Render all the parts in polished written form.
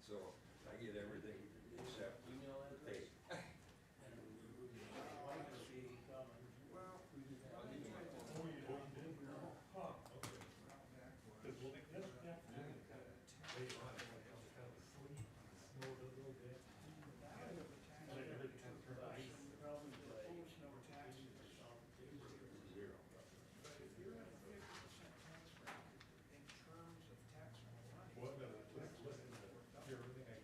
So I get everything except Email the address? tape. Well, I'll give you my phone. Oh, you did? Huh, okay. Because we'll, yes, yeah. Later on, it's like, it's kind of sleep, snowed a little bit. Like everything kind of turned ice. Polish no taxes. Zero. But if you're at a 50% tax bracket, in terms of taxable money. Well, no, listen to hear everything I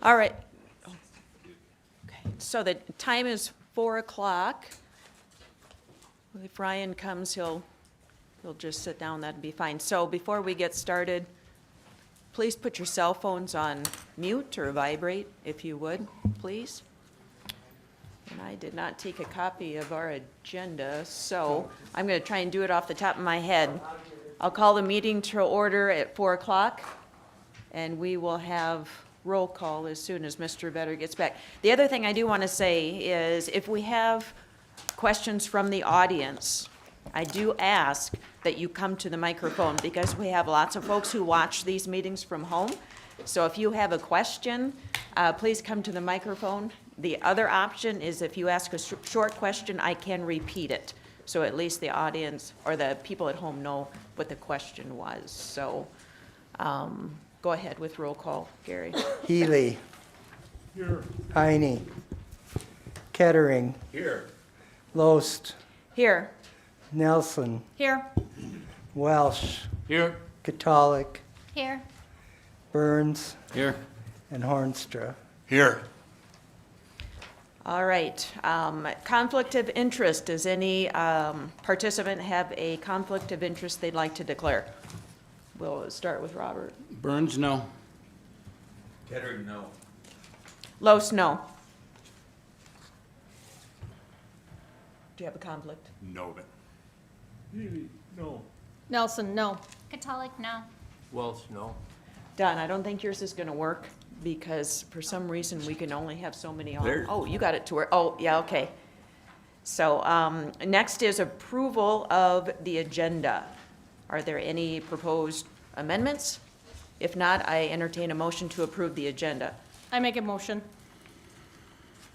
All right. Okay, so the time is 4 o'clock. If Ryan comes, he'll just sit down, that'd be fine. So before we get started, please put your cell phones on mute or vibrate, if you would, please. And I did not take a copy of our agenda, so I'm going to try and do it off the top of my head. I'll call the meeting to order at 4 o'clock, and we will have roll call as soon as Mr. Vetter gets back. The other thing I do want to say is if we have questions from the audience, I do ask that you come to the microphone because we have lots of folks who watch these meetings from home. So if you have a question, please come to the microphone. The other option is if you ask a short question, I can repeat it. So at least the audience or the people at home know what the question was. So go ahead with roll call, Gary. Healy. Here. Heine. Kettering. Here. Loest. Here. Nelson. Here. Welsh. Here. Catholic. Here. Burns. Here. And Hornstra. Here. All right. Conflict of interest. Does any participant have a conflict of interest they'd like to declare? We'll start with Robert. Burns, no. Kettering, no. Los, no. Do you have a conflict? No. Healy, no. Nelson, no. Catholic, no. Welsh, no. Don, I don't think yours is going to work because for some reason we can only have so many on. There. Oh, you got it to work. Oh, yeah, okay. So next is approval of the agenda. Are there any proposed amendments? If not, I entertain a motion to approve the agenda. I make a motion.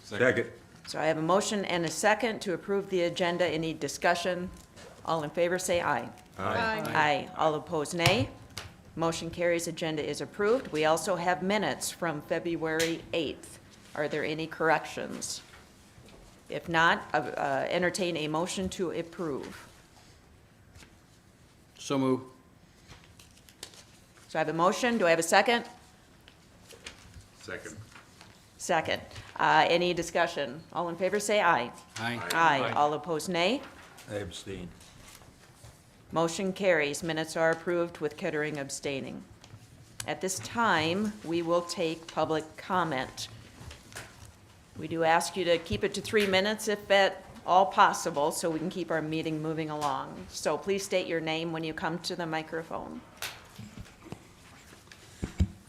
Second. So I have a motion and a second to approve the agenda. Any discussion? All in favor, say aye. Aye. All opposed, nay. Motion carries. Agenda is approved. We also have minutes from February 8th. Are there any corrections? If not, entertain a motion to approve. So move. So I have a motion. Do I have a second? Second. Second. Any discussion? All in favor, say aye. Aye. Aye. All opposed, nay. I abstain. Motion carries. Minutes are approved with Kettering abstaining. At this time, we will take public comment. We do ask you to keep it to 3 minutes if at all possible, so we can keep our meeting moving along. So please state your name when you come to the microphone.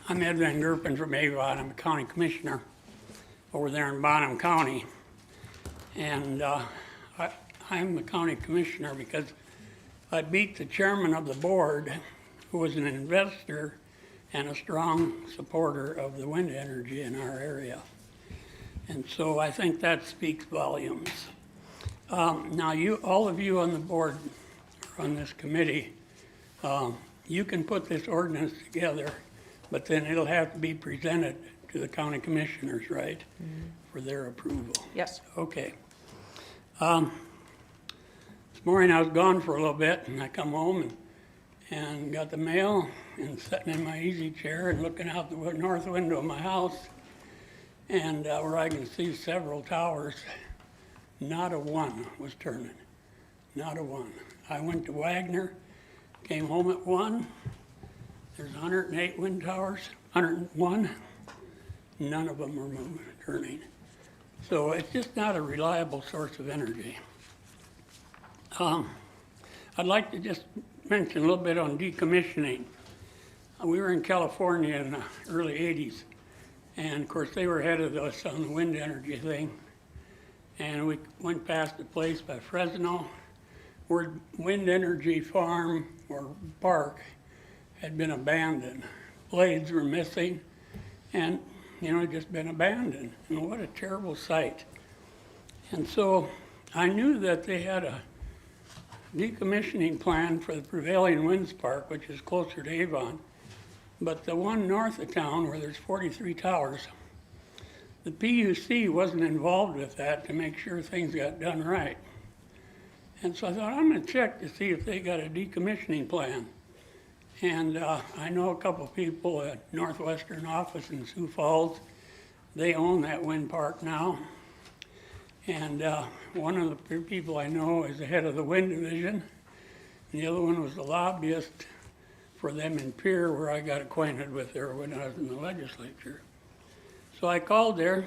I'm Ed Van Gerpen from Avon. I'm a county commissioner over there in Bonham County. And I'm the county commissioner because I beat the chairman of the board, who was an investor and a strong supporter of the wind energy in our area. And so I think that speaks volumes. Now, all of you on the board, or on this committee, you can put this ordinance together, but then it'll have to be presented to the county commissioners, right? For their approval. Yes. Okay. This morning I was gone for a little bit and I come home and got the mail and sitting in my easy chair and looking out the north window of my house and where I can see several towers, not a one was turning, not a one. I went to Wagner, came home at 1. There's 108 wind towers, 101. None of them are turning. So it's just not a reliable source of energy. I'd like to just mention a little bit on decommissioning. We were in California in the early 80s, and of course they were ahead of us on the wind energy thing. And we went past a place by Fresno where wind energy farm or park had been abandoned. Blades were missing and, just been abandoned. And what a terrible sight. And so I knew that they had a decommissioning plan for the Prevailing Winds Park, which is closer to Avon. But the one north of town where there's 43 towers, the PUC wasn't involved with that to make sure things got done right. And so I thought, I'm going to check to see if they got a decommissioning plan. And I know a couple of people at Northwestern office in Sioux Falls they own that wind park now. And one of the people I know is the head of the wind division, and the other one was the lobbyist for them in Pierre, where I got acquainted with her when I was in the legislature. So I called there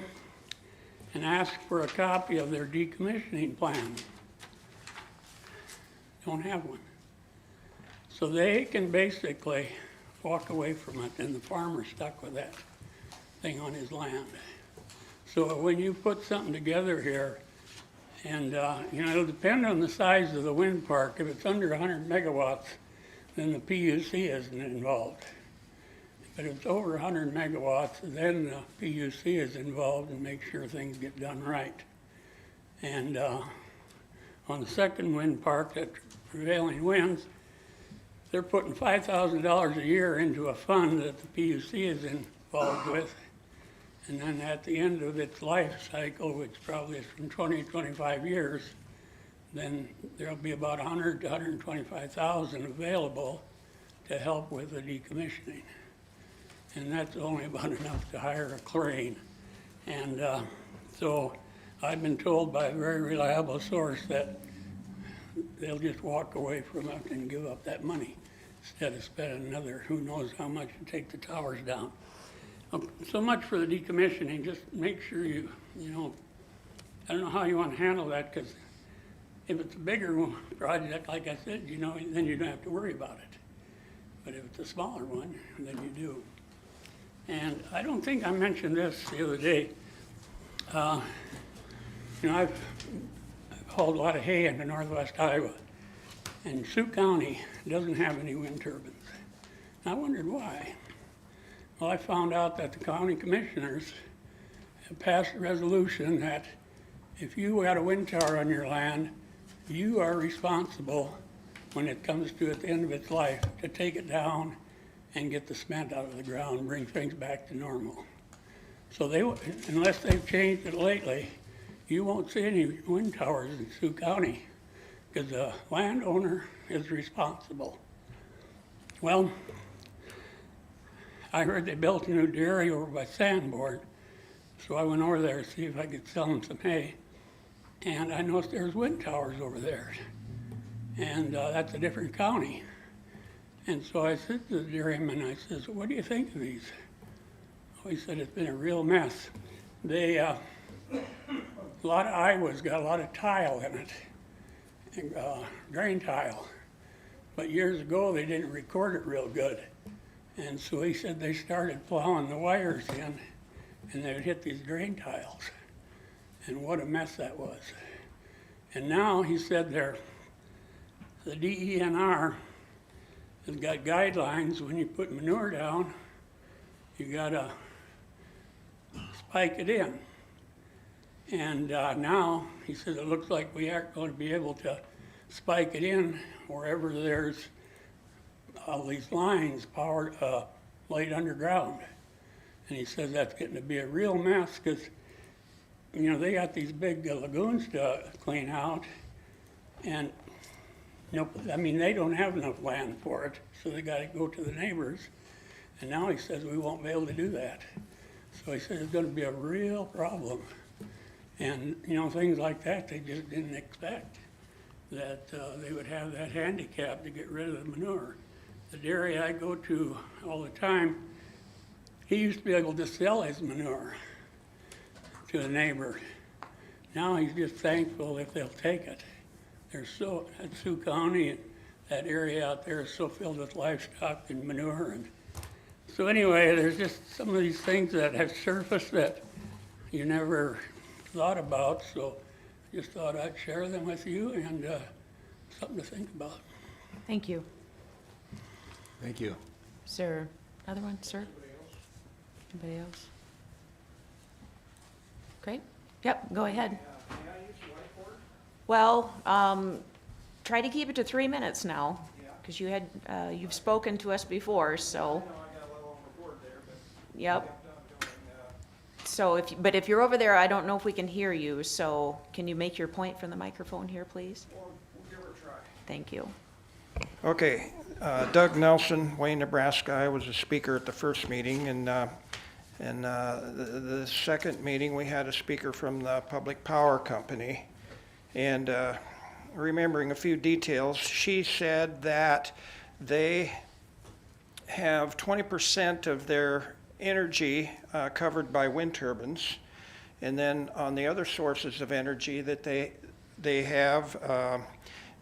and asked for a copy of their decommissioning plan. Don't have one. So they can basically walk away from it, and the farmer's stuck with that thing on his land. So when you put something together here, and it'll depend on the size of the wind park. If it's under 100 megawatts, then the PUC isn't involved. But if it's over 100 megawatts, then the PUC is involved and makes sure things get done right. And on the second wind park, that prevailing winds, they're putting $5,000 a year into a fund that the PUC is involved with. And then at the end of its life cycle, which probably is from 20 to 25 years, then there'll be about 100 to 125,000 available to help with the decommissioning. And that's only about enough to hire a crane. And so I've been told by a very reliable source that they'll just walk away from it and give up that money instead of spending another, who knows how much to take the towers down. So much for the decommissioning. Just make sure I don't know how you want to handle that, because if it's a bigger project, like I said, then you don't have to worry about it. But if it's a smaller one, then you do. And I don't think I mentioned this the other day. I've hauled a lot of hay into northwest Iowa, and Sioux County doesn't have any wind turbines. And I wondered why. Well, I found out that the county commissioners have passed a resolution that if you had a wind tower on your land, you are responsible when it comes to at the end of its life to take it down and get the cement out of the ground and bring things back to normal. So unless they've changed it lately, you won't see any wind towers in Sioux County because the landowner is responsible. Well, I heard they built a new dairy over by Sanborn, so I went over there to see if I could sell them some hay. And I noticed there's wind towers over there, and that's a different county. And so I said to the dairyman, I says, what do you think of these? Oh, he said, it's been a real mess. A lot of Iowa's got a lot of tile in it, and, drain tile. But years ago, they didn't record it real good. And so he said they started plowing the wires in, and they would hit these drain tiles. And what a mess that was. And now he said the DENR has got guidelines when you put manure down, you gotta spike it in. And now he said it looks like we aren't going to be able to spike it in wherever there's all these lines laid underground. And he says that's getting to be a real mess because, they got these big lagoons to clean out, and they don't have enough land for it, so they got to go to the neighbors. And now he says we won't be able to do that. So he says it's going to be a real problem. And, things like that they just didn't expect, that they would have that handicap to get rid of the manure. The dairy I go to all the time, he used to be able to sell his manure to a neighbor. Now he's just thankful if they'll take it. At Sioux County, and that area out there is so filled with livestock and manure. And so anyway, there's just some of these things that have surfaced that you never thought about. So I just thought I'd share them with you, and something to think about. Thank you. Thank you. Is there another one, sir? Anybody else? Great. Yep, go ahead. May I use the whiteboard? Well, try to keep it to 3 minutes now, Yeah. because you've spoken to us before, I so, know I got a little on the board there, but. yep. I'm done going, So but if you're over there, I don't know if we can hear you, so can you make your point from the microphone here, please? we'll give her a try. Thank you. Okay, Doug Nelson, Wayne, Nebraska. I was a speaker at the first meeting, and And the second meeting, we had a speaker from the Public Power Company. And remembering a few details, she said that they have 20% of their energy covered by wind turbines. And then on the other sources of energy that they have,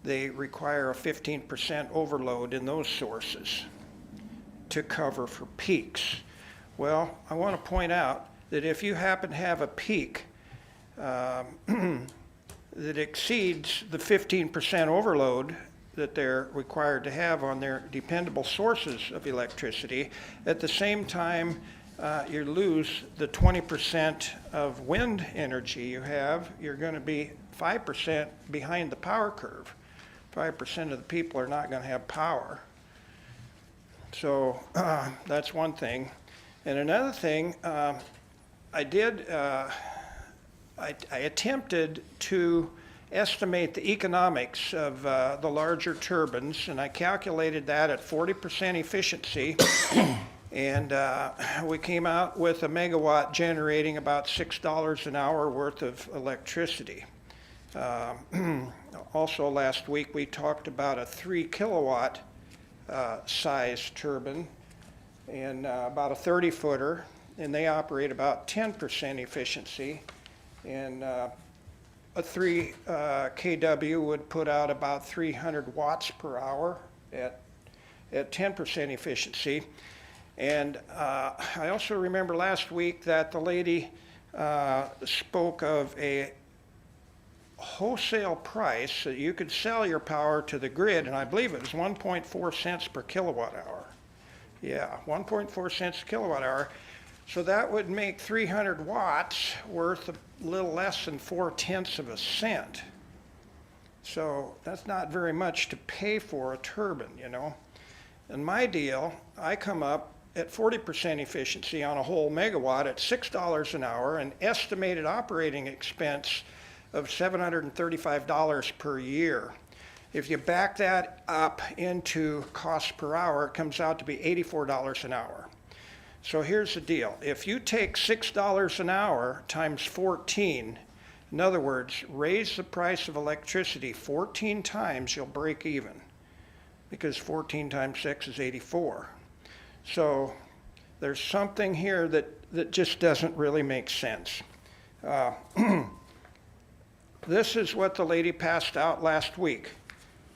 they require a 15% overload in those sources to cover for peaks. Well, I want to point out that if you happen to have a peak that exceeds the 15% overload that they're required to have on their dependable sources of electricity, at the same time you lose the 20% of wind energy you have, you're going to be 5% behind the power curve. 5% of the people are not going to have power. So that's one thing. And another thing, I attempted to estimate the economics of the larger turbines, and I calculated that at 40% efficiency. And we came out with a megawatt generating about $6 an hour worth of electricity. Also last week we talked about a 3 kilowatt size turbine and about a 30-footer, and they operate about 10% efficiency. And a 3 kW would put out about 300 watts per hour at 10% efficiency. And I also remember last week that the lady spoke of a wholesale price that you could sell your power to the grid, and I believe it was 1.4 cents per kilowatt hour. Yeah, 1.4 cents a kilowatt hour. So that would make 300 watts worth a little less than 4/10 of a cent. So that's not very much to pay for a turbine, you know. And my deal, I come up at 40% efficiency on a whole megawatt at $6 an hour, an estimated operating expense of $735 per year. If you back that up into cost per hour, it comes out to be $84 an hour. So here's the deal. If you take $6 an hour times 14, in other words, raise the price of electricity 14 times, you'll break even, because 14 times 6 is 84. So there's something here that just doesn't really make sense. This is what the lady passed out last week.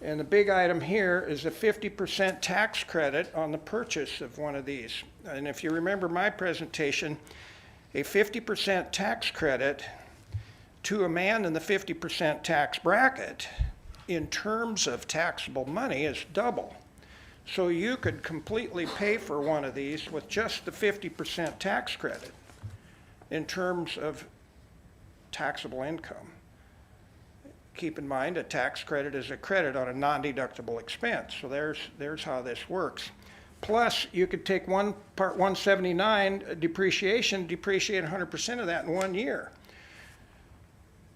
And the big item here is a 50% tax credit on the purchase of one of these. And if you remember my presentation, a 50% tax credit to a man in the 50% tax bracket in terms of taxable money is double. So you could completely pay for one of these with just the 50% tax credit in terms of taxable income. Keep in mind, a tax credit is a credit on a non-deductible expense. So there's how this works. Plus, you could take Part 179 depreciate 100% of that in 1 year.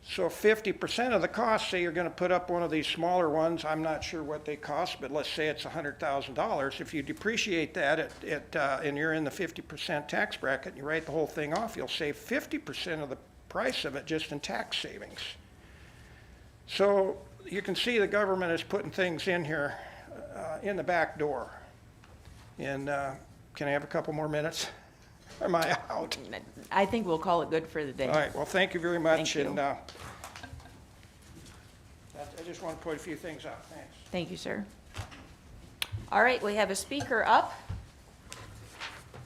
So 50% of the cost, say you're going to put up one of these smaller ones, I'm not sure what they cost, but let's say it's $100,000. If you depreciate that and you're in the 50% tax bracket and you write the whole thing off, you'll save 50% of the price of it just in tax savings. So you can see the government is putting things in here in the back door. And can I have a couple more minutes? Or am I out? I think we'll call it good for the day. All right, well, thank you very much. Thank you. And I just want to point a few things out. Thanks. Thank you, sir. All right, we have a speaker up.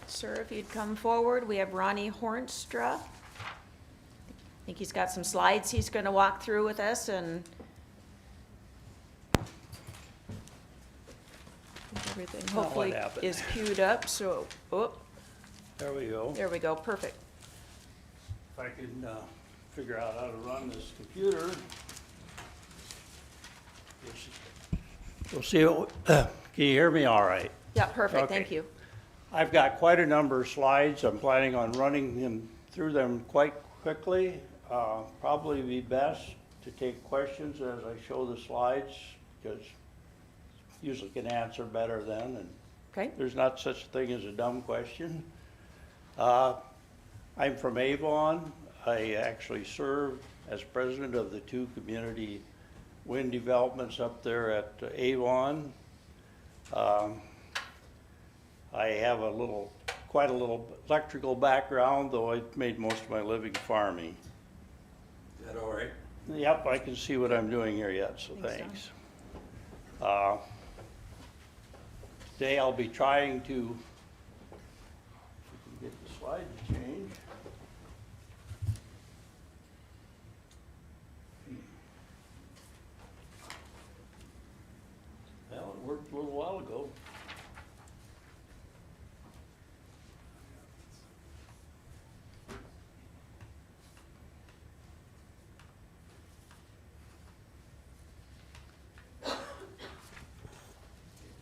Sir, if you'd come forward, we have Ronnie Hornstra. I think he's got some slides he's going to walk through with us, and everything hopefully happened? is queued up, so, oh, There we go. there we go, perfect. If I can figure out how to run this computer. We'll see. Can you hear me all right? Yeah, perfect, thank Okay. you. I've got quite a number of slides. I'm planning on running them through them quite quickly. Probably be best to take questions as I show the slides, because usually can answer better then, and Okay, there's not such a thing as a dumb question. I'm from Avon. I actually serve as president of the two community wind developments up there at Avon. I have quite a little electrical background, though I made most of my living farming. Is that all right? Yep, I can see what I'm doing here yet, so Think so. thanks. Today I'll be trying to, if we can get the slide to change. Well, it worked a little while ago.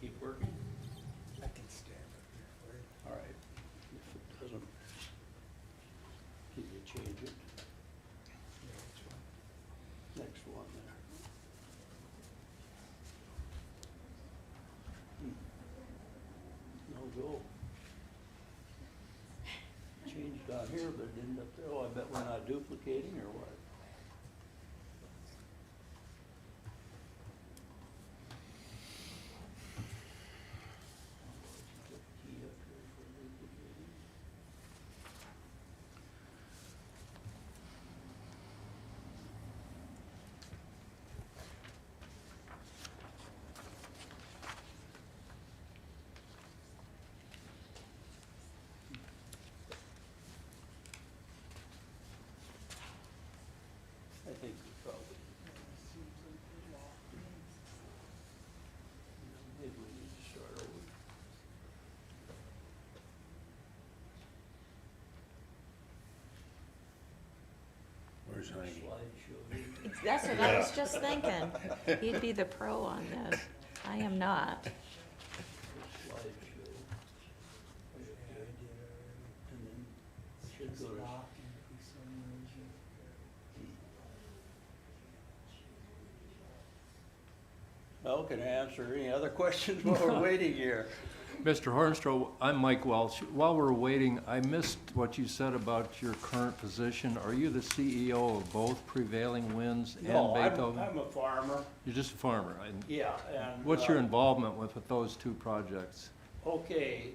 Keep working? I can stand up here for you. All right. If it doesn't, can you change it? Next one there. No go. Changed down here, but it didn't up there. Oh, I bet we're not duplicating or what? Key up here for duplicating. I think we probably. Maybe we need to start over. Where's Heidi? Slideshow. That's what I was just thinking. He'd be the pro on this. I am not. Slideshow. And then should go to. Well, can I answer any other questions while we're waiting here? Mr. Hornstra, I'm Mike Welch. While we're waiting, I missed what you said about your current position. Are you the CEO of both Prevailing Winds and No, Beethoven? I'm a farmer, You're just a farmer. And yeah, and. what's your involvement with those two projects? Okay,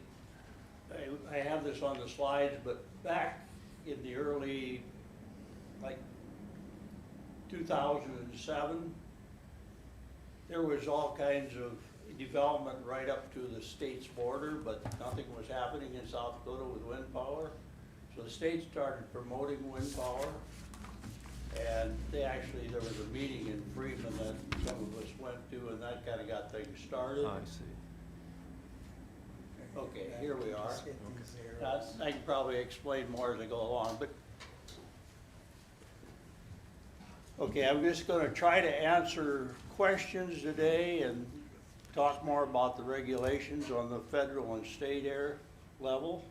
I have this on the slides, but back in the early, like, 2007, there was all kinds of development right up to the state's border, but nothing was happening in South Dakota with wind power. So the state started promoting wind power, and there was a meeting in Freeman that some of us went to, and that kind of got things started. I see. Okay, here we are. Just hit these arrows. I can probably explain more as I go along, but. Okay, I'm just gonna try to answer questions today and talk more about the regulations on the federal and state air level,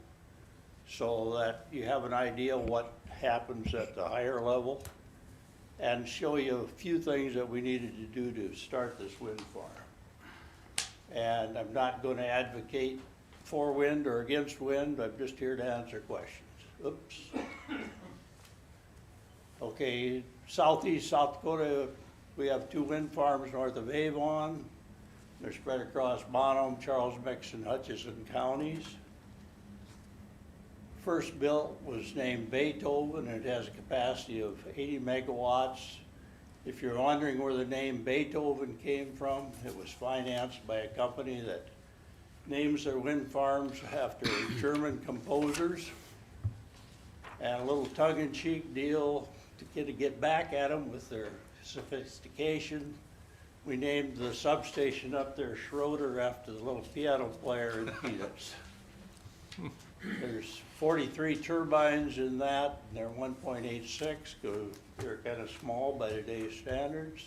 so that you have an idea what happens at the higher level, and show you a few things that we needed to do to start this wind farm. And I'm not gonna advocate for wind or against wind, I'm just here to answer questions. Oops. Okay, southeast South Dakota, we have two wind farms north of Avon. They're spread across Bonham, Charles Mix, and Hutchinson counties. First built was named Beethoven, and it has a capacity of 80 megawatts. If you're wondering where the name Beethoven came from, it was financed by a company that names their wind farms after German composers. And a little tongue-in-cheek deal to get back at them with their sophistication. We named the substation up there Schroeder after the little piano player in Peanuts. There's 43 turbines in that, and they're 1.86, because they're kind of small by today's standards.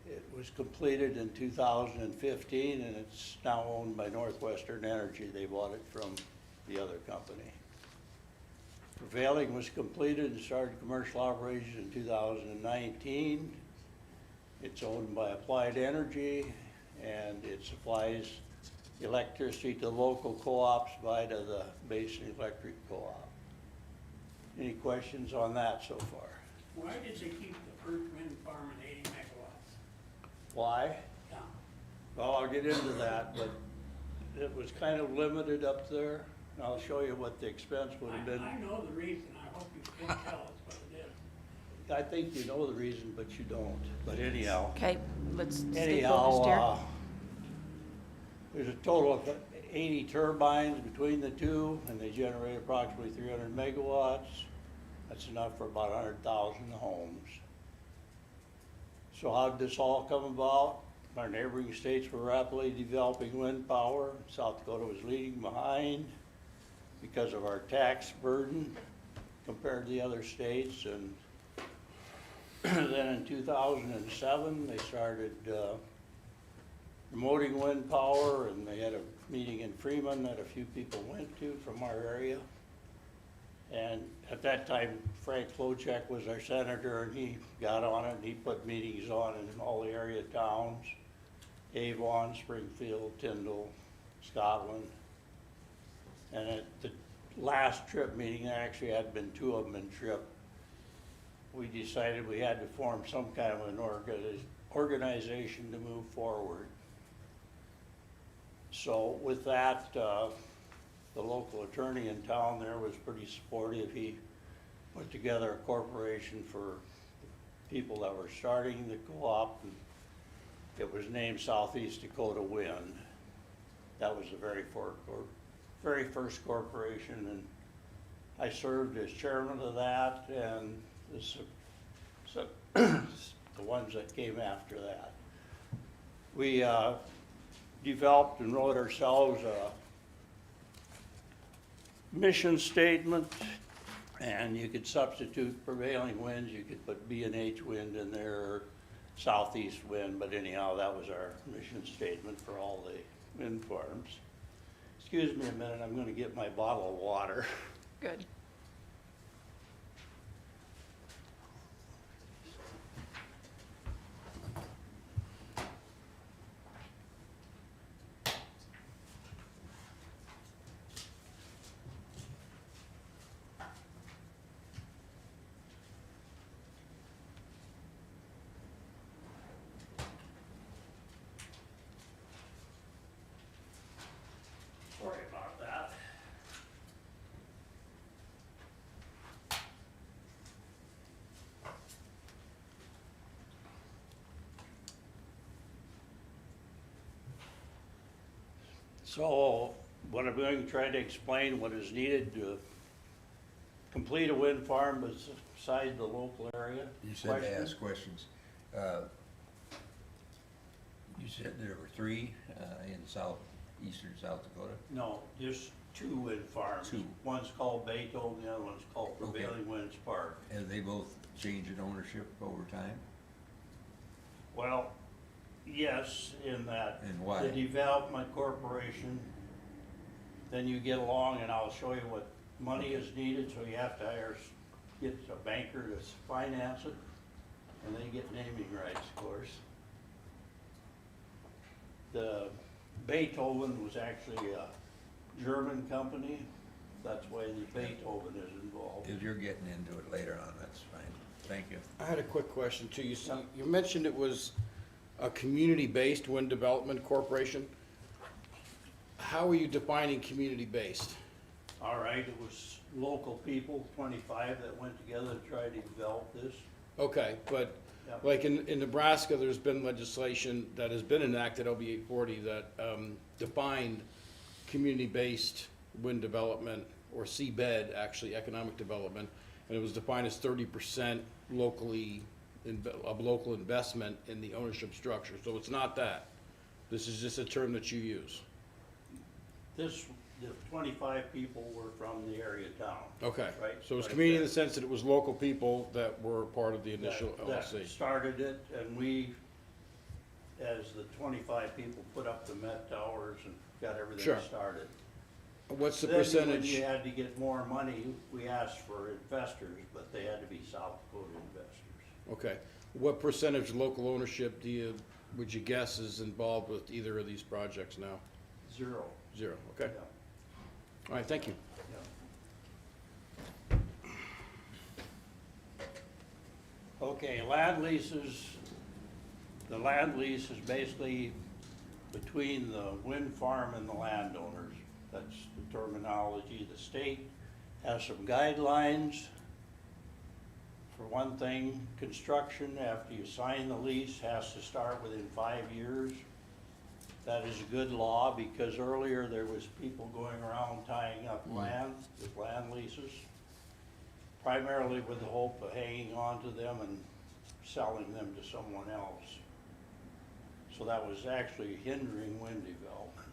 It was completed in 2015, and it's now owned by Northwestern Energy. They bought it from the other company. Prevailing was completed and started commercial operations in 2019. It's owned by Applied Energy, and it supplies electricity to local co-ops via the Basin Electric Co-op. Any questions on that so far? Why did they keep the first wind farm at 80 megawatts? Why? Yeah. Well, I'll get into that, but it was kind of limited up there. And I'll show you what the expense would have been. I know the reason, I hope you can tell us what it is. I think you know the reason, but you don't. But anyhow. Okay, let's stay focused Anyhow, here. there's a total of 80 turbines between the two, and they generate approximately 300 megawatts. That's enough for about 100,000 homes. So how did this all come about? Our neighboring states were rapidly developing wind power. South Dakota was leading behind because of our tax burden compared to the other states. And then in 2007, they started promoting wind power, and they had a meeting in Freeman that a few people went to from our area. And at that time, Frank Flowcheck was our senator, and he got on it, and he put meetings on in all the area towns, Avon, Springfield, Tyndall, Scotland. And at the last TRIP meeting, there actually had been 2 of them in TRIP, we decided we had to form some kind of an organization to move forward. So with that, the local attorney in town there was pretty supportive. He put together a corporation for people that were starting the co-op, and it was named Southeast Dakota Wind. That was the very first corporation, and I served as chairman of that, and the ones that came after that. We developed and wrote ourselves a mission statement, and you could substitute prevailing winds. You could put B&H wind in there, or southeast wind, but anyhow, that was our mission statement for all the wind farms. Excuse me a minute, I'm gonna get my bottle of water. Good. Sorry about that. So what I'm going to try to explain what is needed to complete a wind farm beside the local area. You said to Question? ask questions. You said there were 3 in eastern South Dakota? No, just 2 wind farms. 2. One's called Beethoven, the other one's called Okay. Prevailing Winds Park. Have they both changed in ownership over time? Well, yes, in that. And why? The development corporation, then you get along, and I'll show you what money is needed, so you have to get a banker to finance it, and they get naming rights, of course. The Beethoven was actually a German company, that's why the Beethoven is involved. If you're getting into it later on, that's fine. Thank you. I had a quick question too. You mentioned it was a community-based wind development corporation. How are you defining community-based? All right, it was local people, 25, that went together to try to develop this. Okay, but Yep. like in Nebraska, there's been legislation that has been enacted, OB 840, that defined community-based wind development, or CBED, actually, economic development, and it was defined as 30% locally, of local investment in the ownership structure. So it's not that. This is just a term that you use. The 25 people were from the area town. Okay. Right. So it's Right community in there. the sense that it was local people that were part of the initial That LLC. started it, and we, as the 25 people, put up the Met Towers and got everything Sure. started. What's the Then when percentage? you had to get more money, we asked for investors, but they had to be South Dakota investors. Okay. What percentage local ownership would you guess is involved with either of these projects now? Zero. Zero, okay. All right, thank you. Okay, land leases, the land lease is basically between the wind farm and the landowners. That's the terminology. The state has some guidelines. For one thing, construction, after you sign the lease, has to start within 5 years. That is a good law because earlier there was people going around tying up land with land leases, primarily with the hope of hanging on to them and selling them to someone else. So that was actually hindering wind development.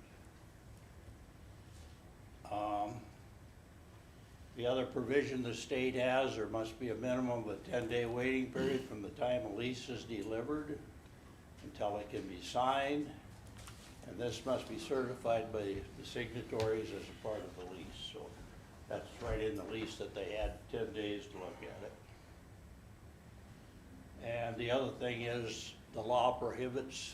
The other provision the state has, there must be a minimum of a 10-day waiting period from the time a lease is delivered until it can be signed. And this must be certified by the signatories as a part of the lease. So that's right in the lease that they had 10 days to look at it. And the other thing is the law prohibits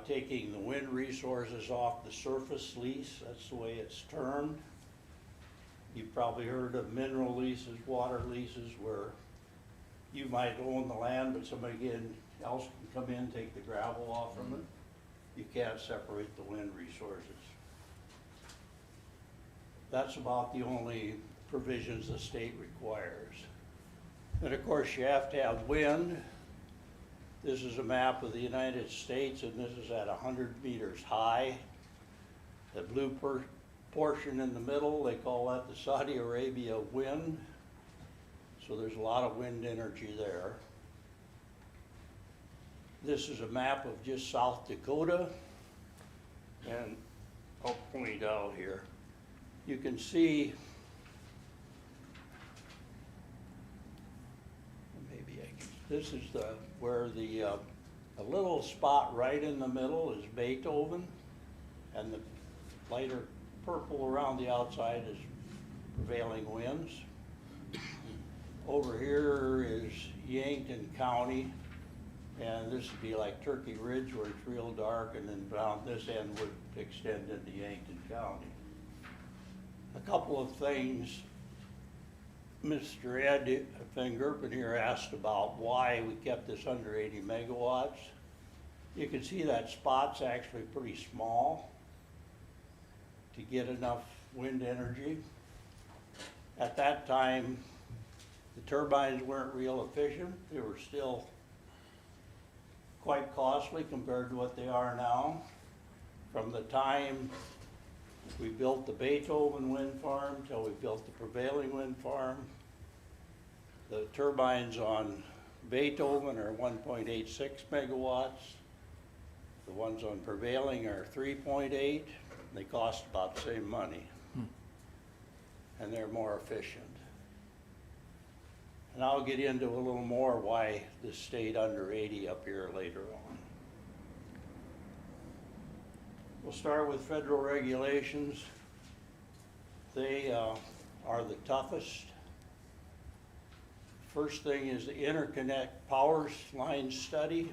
taking the wind resources off the surface lease. That's the way it's termed. You've probably heard of mineral leases, water leases, where you might own the land, but somebody else can come in, take the gravel off from it. You can't separate the wind resources. That's about the only provisions the state requires. And of course, you have to have wind. This is a map of the United States, and this is at 100 meters high. The blue portion in the middle, they call that the Saudi Arabia wind. So there's a lot of wind energy there. This is a map of just South Dakota, and I'll point out here. You can see, maybe this is where the a little spot right in the middle is Beethoven, and the lighter purple around the outside is prevailing winds. Over here is Yankton County, and this would be like Turkey Ridge where it's real dark, and then down this end would extend into Yankton County. A couple of things. Mr. Ed Van Gerpen here asked about why we kept this under 80 megawatts. You can see that spot's actually pretty small to get enough wind energy. At that time, the turbines weren't real efficient. They were still quite costly compared to what they are now. From the time we built the Beethoven wind farm till we built the prevailing wind farm, the turbines on Beethoven are 1.86 megawatts. The ones on prevailing are 3.8. They cost about the same money. And they're more efficient. And I'll get into a little more why this stayed under 80 up here later on. We'll start with federal regulations. They are the toughest. First thing is the interconnect power line study.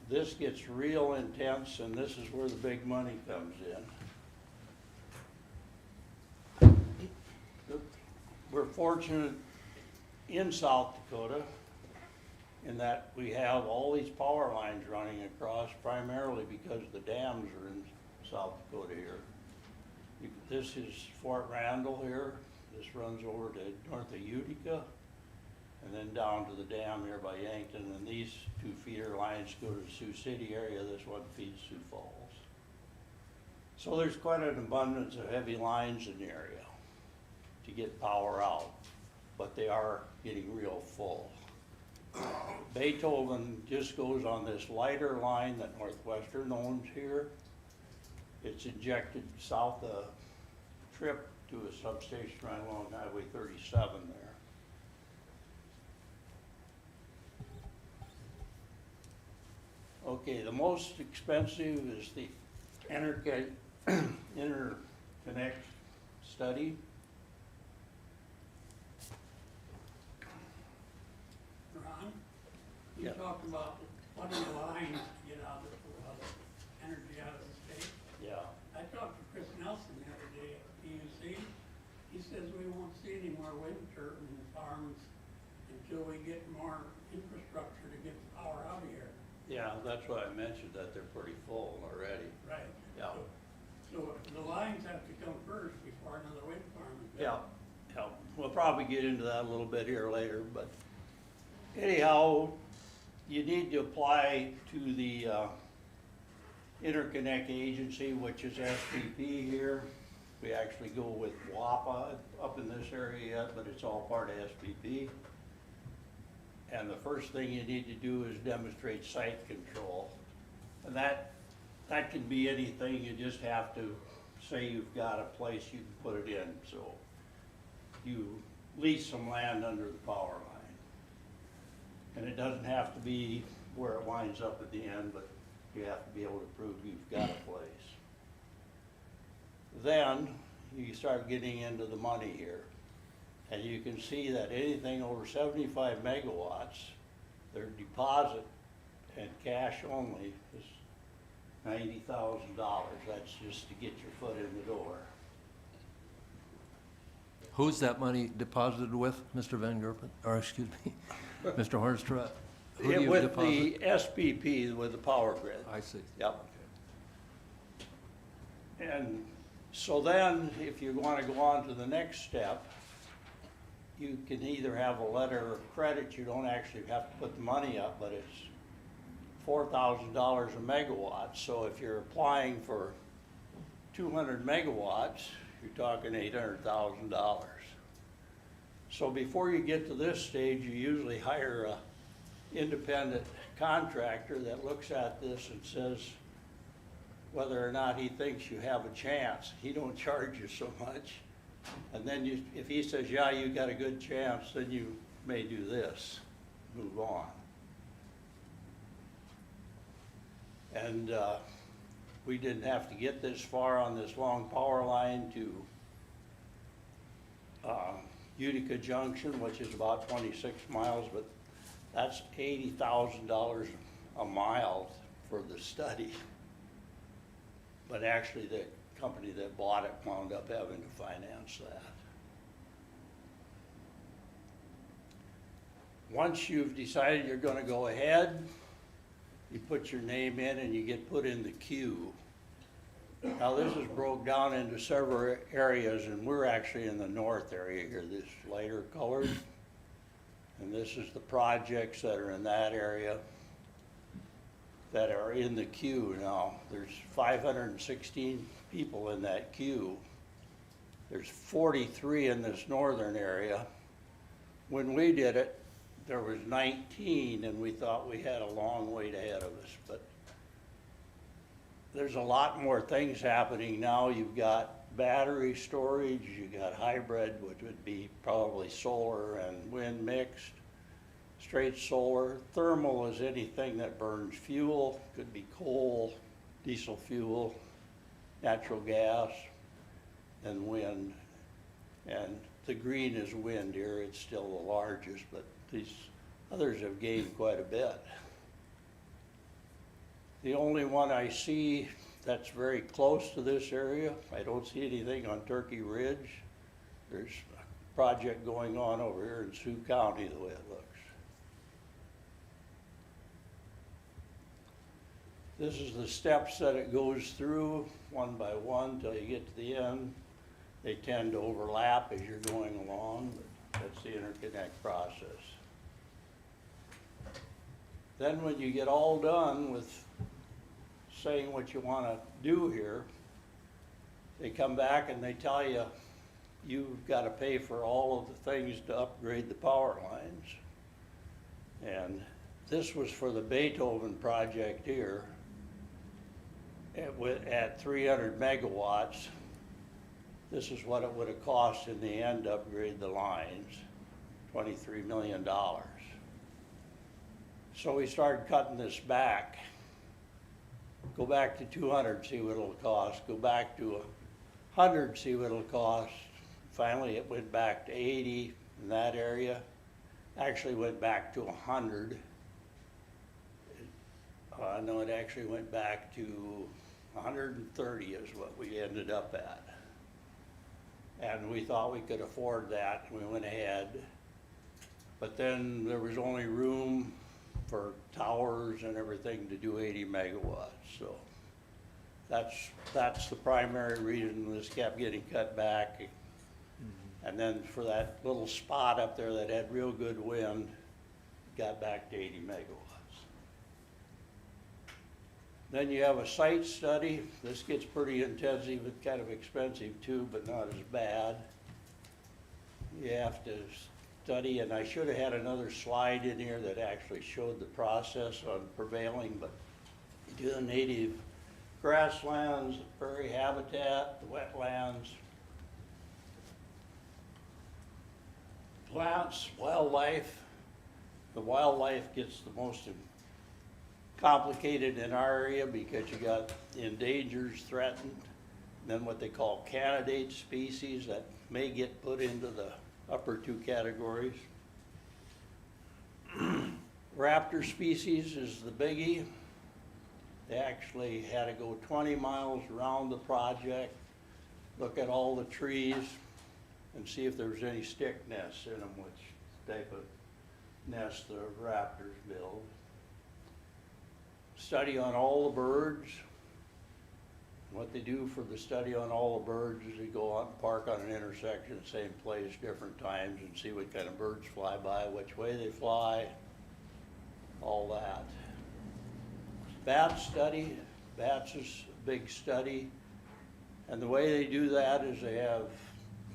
This gets real intense, and this is where the big money comes in. We're fortunate in South Dakota in that we have all these power lines running across, primarily because the dams are in South Dakota here. This is Fort Randall here. This runs over to north of Utica, and then down to the dam here by Yankton, and these two feeder lines go to the Sioux City area. This one feeds Sioux Falls. So there's quite an abundance of heavy lines in the area to get power out, but they are getting real full. Beethoven just goes on this lighter line that Northwestern owns here. It's injected south of Trip to a substation right along Highway 37 there. Okay, the most expensive is the interconnect study. Ron, you Yeah. talked about letting the lines get out of the energy out of the more wind turbine farms until we get more infrastructure to get the power out of here. Yeah, that's why I mentioned that they're pretty full already. Right. Yeah. So the lines have to come first before another wind farm is built. Yeah, yeah, we'll probably get into that a little bit here later, but anyhow, you need to apply to the, interconnect agency, which is SPP here. We actually go with WAPA up in this area yet, but it's all part of SPP. And the first thing you need to do is demonstrate site control. And that can be anything, you just have to say you've got a place you can put it in. So you lease some land under the power line. And it doesn't have to be where it winds up at the end, but you have to be able to prove you've got a place. Then you start getting into the money here. And you can see that anything over 75 megawatts, their deposit and cash only is $90,000. That's just to get your foot in the door. Who's that money deposited with, Mr. Van Gerpen, or excuse me, Mr. Hornstra? Who do you With deposit? the SPP, with the power grid. I see. Yep. And so then, if you want to go on to the next step, you can either have a letter of credit, you don't actually have to put the money up, but it's $4,000 a megawatt. So if you're applying for 200 megawatts, you're talking $800,000. So before you get to this stage, you usually hire a independent contractor that looks at this and says whether or not he thinks you have a chance. He don't charge you so much. And then you, if he says, yeah, you got a good chance, then you may do this, move on. And we didn't have to get this far on this long power line to Utica Junction, which is about 26 miles, but that's $80,000 a mile for the study. But actually the company that bought it wound up having to finance that. Once you've decided you're gonna go ahead, you put your name in and you get put in the queue. Now this is broke down into several areas, and we're actually in the north area here, this lighter colored. And this is the projects that are in that area that are in the queue now. There's 516 people in that queue. There's 43 in this northern area. When we did it, there was 19, and we thought we had a long wait ahead of us, but there's a lot more things happening now. You've got battery storage, you got hybrid, which would be probably solar and wind mixed, straight solar. Thermal is anything that burns fuel, could be coal, diesel fuel, natural gas, and wind. And the green is wind here, it's still the largest, but these others have gained quite a bit. The only one I see that's very close to this area, I don't see anything on Turkey Ridge. There's a project going on over here in Sioux County the way it looks. This is the steps that it goes through one by one till you get to the end. They tend to overlap as you're going along, but that's the interconnect process. Then when you get all done with saying what you want to do here, they come back and they tell you, you've got to pay for all of the things to upgrade the power lines. And this was for the Beethoven project here. At 300 megawatts, this is what it would have cost in the end to upgrade the lines, $23 million. So we started cutting this back. Go back to 200, see what it'll cost. Go back to 100, see what it'll cost. Finally, it went back to 80 in that area. Actually went back to 100. No, it actually went back to 130 is what we ended up at. And we thought we could afford that, and we went ahead. But then there was only room for towers and everything to do 80 megawatts, so that's the primary reason this kept getting cut back. And then for that little spot up there that had real good wind, got back to 80 megawatts. Then you have a site study. This gets pretty intensive, it's kind of expensive too, but not as bad. You have to study, and I should have had another slide in here that actually showed the process on prevailing, but you do the native grasslands, the prairie habitat, the wetlands, plants, wildlife. The wildlife gets the most complicated in our area because you got endangers, threatened, and then what they call candidate species that may get put into the upper two categories. Raptor species is the biggie. They actually had to go 20 miles around the project, look at all the trees, and see if there was any stick nests in them, which type of nest the raptors build. Study on all the birds. What they do for the study on all the birds is they go out and park on an intersection, same place, different times, and see what kind of birds fly by, which way they fly, all that. Bat study. Bats is a big study. And the way they do that is they have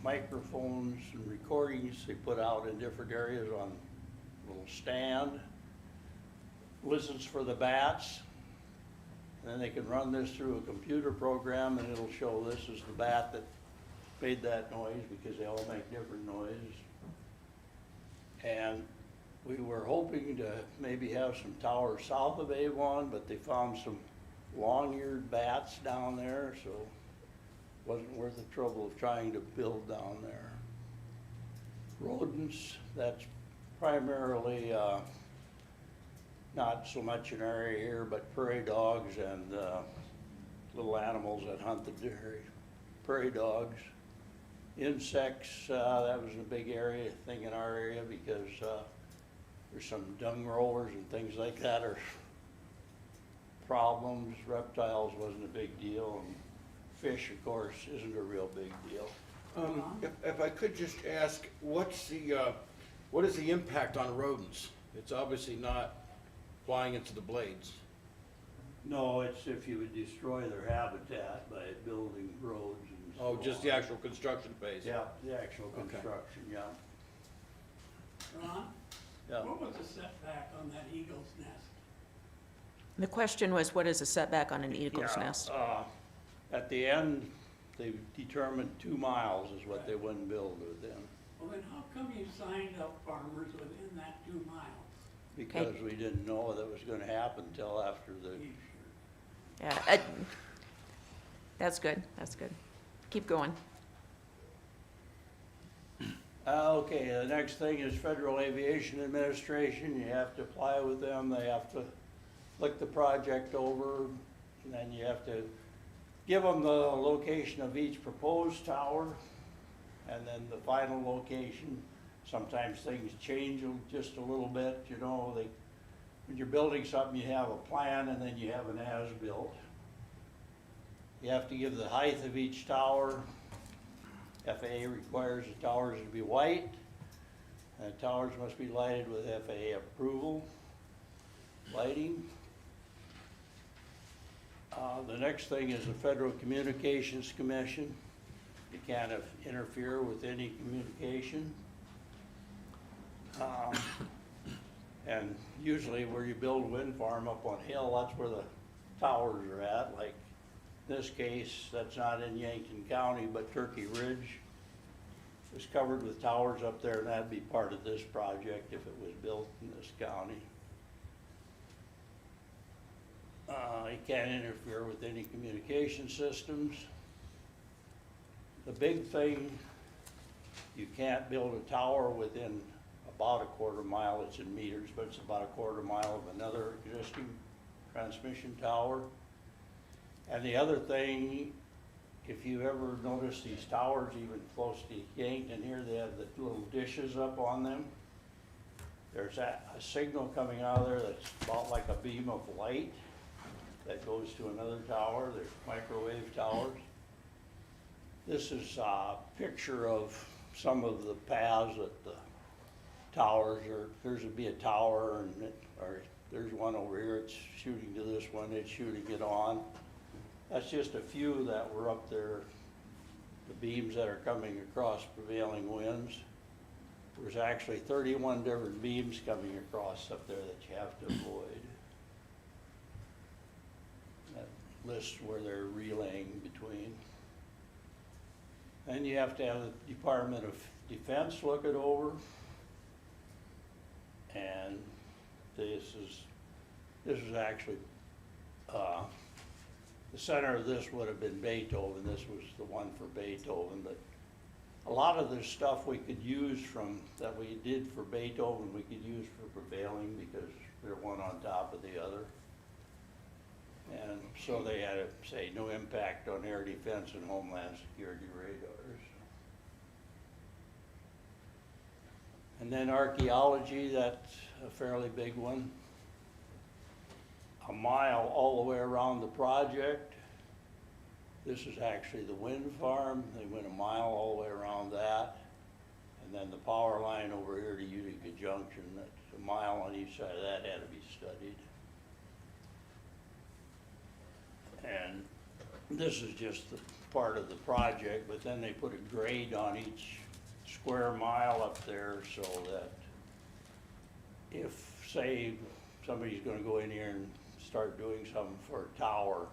microphones and recordings they put out in different areas on a little stand. Listens for the bats. And then they can run this through a computer program and it'll show this is the bat that made that noise because they all make different noises. And we were hoping to maybe have some towers south of A1, but they found some long-eared bats down there, so it wasn't worth the trouble of trying to build down there. Rodents, that's primarily not so much an area here, but prairie dogs and little animals that hunt the prairie dogs. Insects, that was a big area thing in our area because there's some dung rollers and things like that are problems. Reptiles wasn't a big deal, and fish, of course, isn't a real big deal. If I could just ask, what is the impact on rodents? It's obviously not flying into the blades. No, it's if you would destroy their habitat by building roads and so Oh, just on. the actual construction phase? Yeah, the actual Okay. construction, yeah. Ron, Yeah. what was the setback on that eagle's nest? The question was, what is a setback on an eagle's Yeah, nest? At the end, they determined 2 miles is what they wouldn't build within, Well, then how come you signed up farmers within that 2 miles? because we didn't know that was gonna happen till after the, Yeah, that's good, that's good. Keep going. Okay, the next thing is Federal Aviation Administration. You have to apply with them. They have to look the project over, and then you have to give them the location of each proposed tower, and then the final location. Sometimes things change just a little bit, you know. When you're building something, you have a plan, and then you have an as-built. You have to give the height of each tower. FAA requires the towers to be white, and the towers must be lighted with FAA approval. Lighting. The next thing is the Federal Communications Commission. You can't interfere with any communication. And usually where you build a wind farm up on hill, that's where the towers are at. Like this case, that's not in Yankton County, but Turkey Ridge is covered with towers up there, and that'd be part of this project if it was built in this county. You can't interfere with any communication systems. The big thing, you can't build a tower within about a quarter mile, it's in meters, but it's about a quarter mile of another existing transmission tower. And the other thing if you ever notice these towers, even close to Yankton here, they have the little dishes up on them. There's a signal coming out of there that's about like a beam of light that goes to another tower. There's microwave towers. This is a picture of some of the paths that the towers are. There's would be a tower, and there's one over here. It's shooting to this one. It's shooting it on. That's just a few that were up there. The beams that are coming across prevailing winds. There's actually 31 different beams coming across up there that you have to avoid. That lists where they're relaying between. And you have to have the Department of Defense look it over. And this is actually, the center of this would have been Beethoven. This was the one for Beethoven, but a lot of the stuff we could use that we did for Beethoven, we could use for prevailing because they're one on top of the other. And so they had to say no impact on air defense and homeland security radars. And then archaeology, that's a fairly big one. A mile all the way around the project. This is actually the wind farm. They went a mile all the way around that. And then the power line over here to Utica Junction, that's a mile on each side of that had to be studied. And this is just the part of the project, but then they put a grade on each square mile up there so that if, say, somebody's gonna go in here and start doing something for a tower,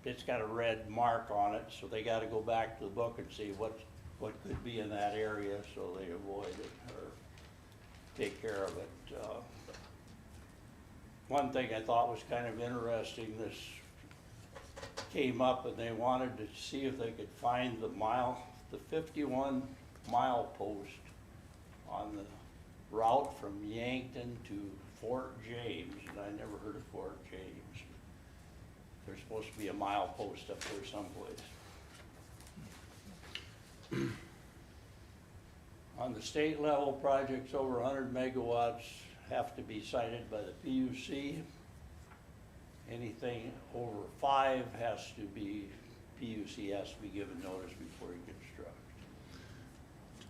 it's got a red mark on it, so they gotta go back to the book and see what could be in that area so they avoid it or take care of it. One thing I thought was kind of interesting, this came up and they wanted to see if they could find the 51 mile post on the route from Yankton to Fort James, and I never heard of Fort James. There's supposed to be a mile post up there someplace. On the state level, projects over 100 megawatts have to be cited by the PUC. Anything over 5 has to be, PUC has to be given notice before you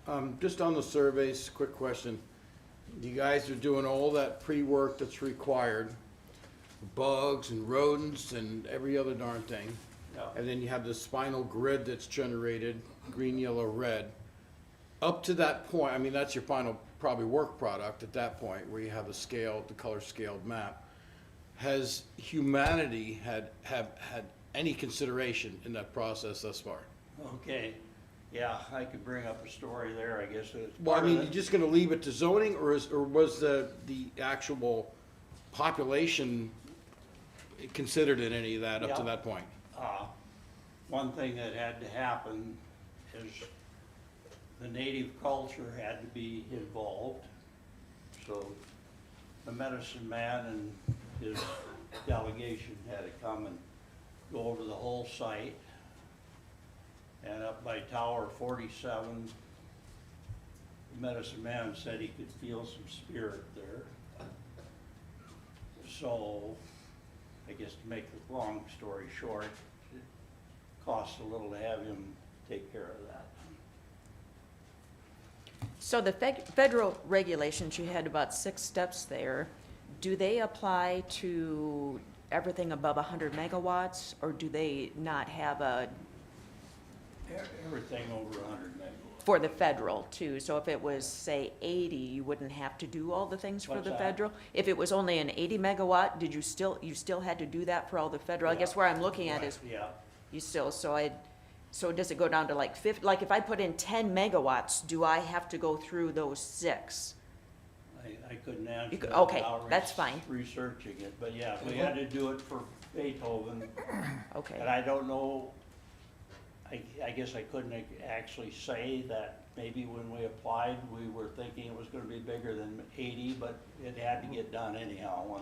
construct. Just on the surveys, quick question. You guys are doing all that pre-work that's required, bugs and rodents and every other darn thing. Yeah. And then you have the spinal grid that's generated, green, yellow, red. Up to that point, I mean, that's your final probably work product at that point where you have the scale, the color scaled map. Has humanity had any consideration in that process thus far? Okay, yeah, I could bring up a story there, I guess. It's Well, I part of mean, it. you're just gonna leave it to zoning, or was the actual population considered in any of that up to Yeah. that point? One thing that had to happen is the native culture had to be involved. So the medicine man and his delegation had to come and go over the whole site. And up by Tower 47, the medicine man said he could feel some spirit there. So, I guess to make the long story short, it costs a little to have him take care of that. So the federal regulations, you had about 6 steps there. Do they apply to everything above 100 megawatts, or do they not have a, Everything over 100 megawatts. for the federal too? So if it was, say, 80, you wouldn't have to do all the things for What's the that? federal? If it was only an 80 megawatt, did you still had to do that for all the federal? I guess Yeah. where I'm looking at Right, is, yeah, you still, so does it go down to like 50, like if I put in 10 megawatts, do I have to go through those 6? I couldn't answer You could- that okay, without that's fine. researching it, but yeah, we had to do it for Beethoven, Okay. and I don't know I guess I couldn't actually say that maybe when we applied, we were thinking it was gonna be bigger than 80, but it had to get done anyhow.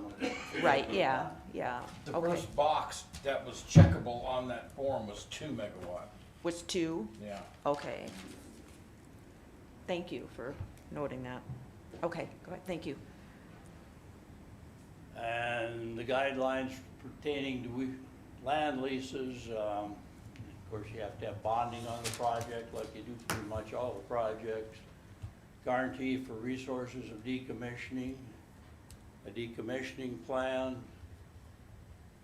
Right, yeah, yeah, The okay. first box that was checkable on that form was 2 megawatt. Was 2? Yeah. Okay. Thank you for noting that. Okay, go ahead, thank you. And the guidelines pertaining to land leases, of course, you have to have bonding on the project like you do pretty much all the projects. Guarantee for resources of decommissioning, a decommissioning plan,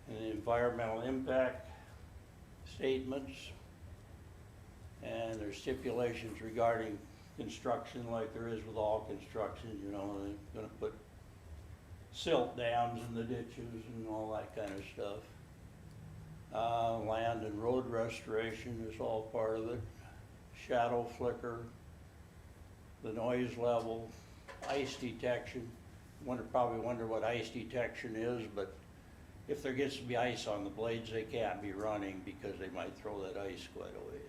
and environmental impact statements. And there's stipulations regarding construction like there is with all construction, you know, they're gonna put silt dams in the ditches and all that kind of stuff. Land and road restoration is all part of it. Shadow flicker, the noise level, ice detection. Probably wonder what ice detection is, but if there gets to be ice on the blades, they can't be running because they might throw that ice quite a ways.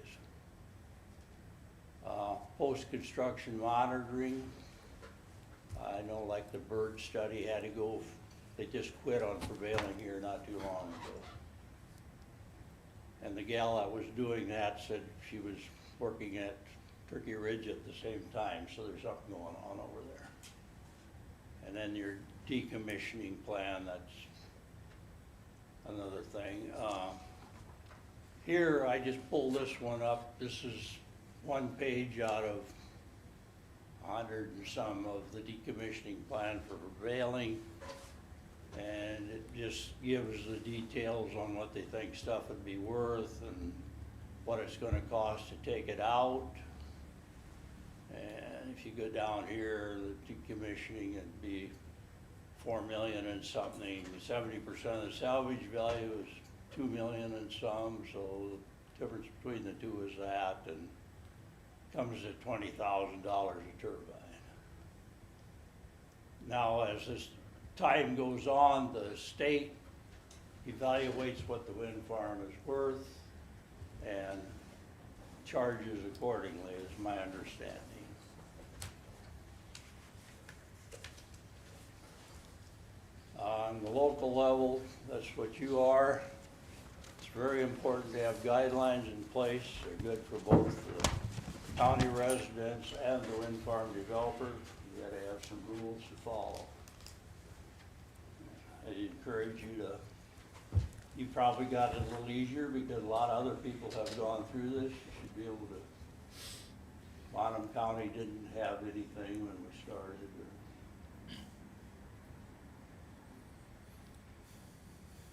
Post-construction monitoring. I know like the bird study had to go, they just quit on Prevailing here not too long ago. And the gal that was doing that said she was working at Turkey Ridge at the same time, so there's something going on over there. And then your decommissioning plan, that's another thing. Here, I just pulled this one up. This is one page out of 100 and some of the decommissioning plan for Prevailing. And it just gives the details on what they think stuff would be worth and what it's gonna cost to take it out. And if you go down here, the decommissioning, it'd be 4 million and something. 70% of the salvage value is 2 million and some, so the difference between the two is that, and comes at $20,000 a turbine. Now, as this time goes on, the state evaluates what the wind farm is worth and charges accordingly, is my understanding. On the local level, that's what you are. It's very important to have guidelines in place. They're good for both the county residents and the wind farm developer. You gotta have some rules to follow. I encourage you to, you probably got it a little easier because a lot of other people have gone through this. You should be able to, Bonham County didn't have anything when we started.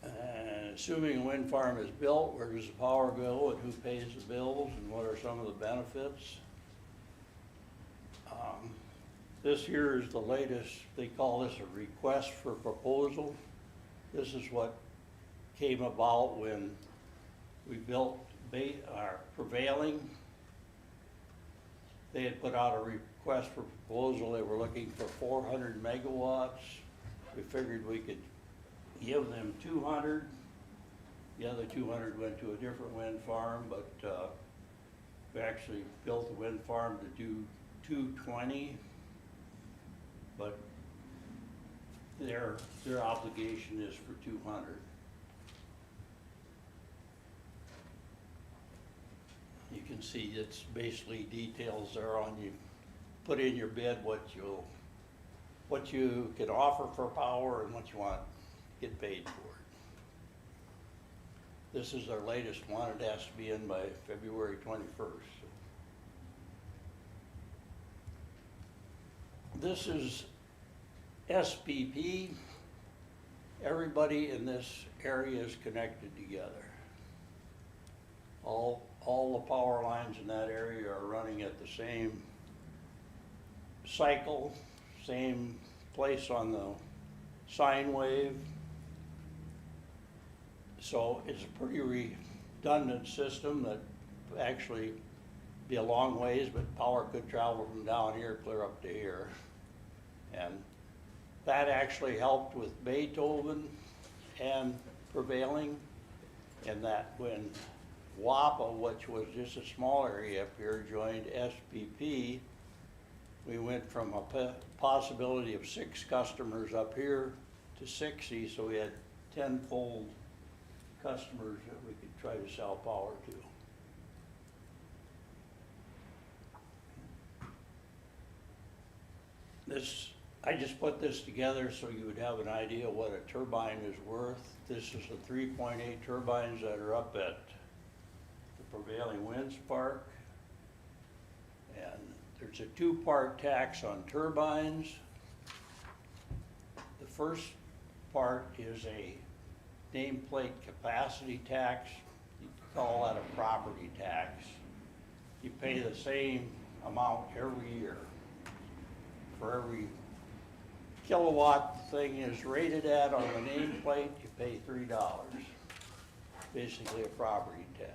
And assuming a wind farm is built, where does the power go and who pays the bills and what are some of the benefits? This here is the latest, they call this a request for proposal. This is what came about when we built our Prevailing. They had put out a request for proposal. They were looking for 400 megawatts. We figured we could give them 200. The other 200 went to a different wind farm, but we actually built the wind farm to do 220. But their obligation is for 200. You can see it's basically details there on you. Put in your bid what you can offer for power and what you want to get paid for it. This is our latest one. It has to be in by February 21st. This is SPP. Everybody in this area is connected together. All the power lines in that area are running at the same cycle, same place on the sine wave. So it's a pretty redundant system that actually be a long ways, but power could travel from down here clear up to here. And that actually helped with Beethoven and Prevailing, in that when WAPA, which was just a small area up here, joined SPP, we went from a possibility of 6 customers up here to 60, so we had 10-fold customers that we could try to sell power to. This, I just put this together so you would have an idea what a turbine is worth. This is the 3.8 turbines that are up at the Prevailing Winds Park. And there's a 2-part tax on turbines. The first part is a nameplate capacity tax. You call that a property tax. You pay the same amount every year. For every kilowatt thing is rated at on the nameplate, you pay $3. Basically a property tax.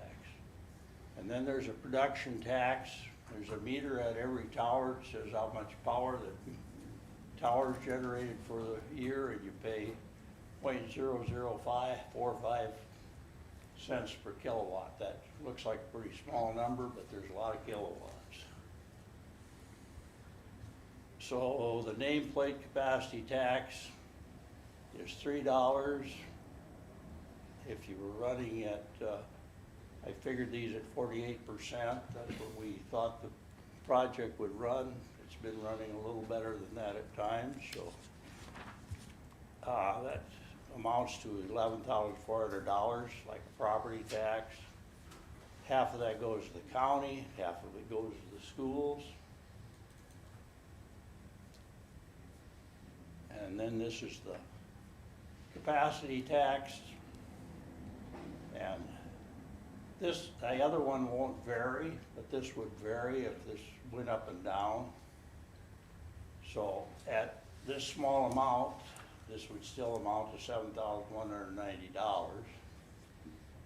And then there's a production tax. There's a meter at every tower. It says how much power the tower's generated for the year, and you pay 0.0045 cents per kilowatt. That looks like a pretty small number, but there's a lot of kilowatts. So the nameplate capacity tax is $3. If you were running at, I figured these at 48%, that's what we thought the project would run. It's been running a little better than that at times, so that amounts to $11,400, like a property tax. Half of that goes to the county, half of it goes to the schools. And then this is the capacity tax. And this, the other one won't vary, but this would vary if this went up and down. So at this small amount, this would still amount to $7,190.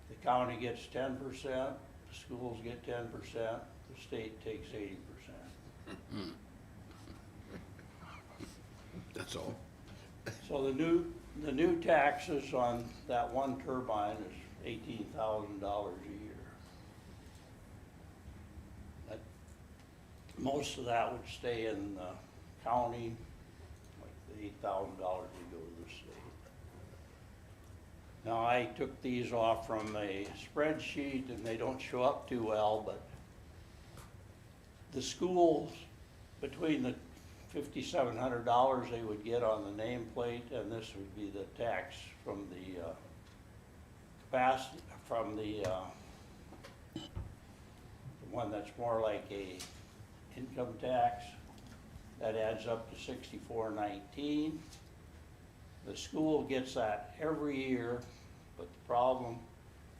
The county gets 10%, the schools get 10%, the state takes 80%. That's all. So the new taxes on that one turbine is $18,000 a year. That, most of that would stay in the county, like the $8,000 would go to the state. Now I took these off from a spreadsheet and they don't show up too well, but the schools, between the $5,700 they would get on the nameplate, and this would be the tax from the capacity, from the one that's more like a income tax, that adds up to $6,419. The school gets that every year, but the problem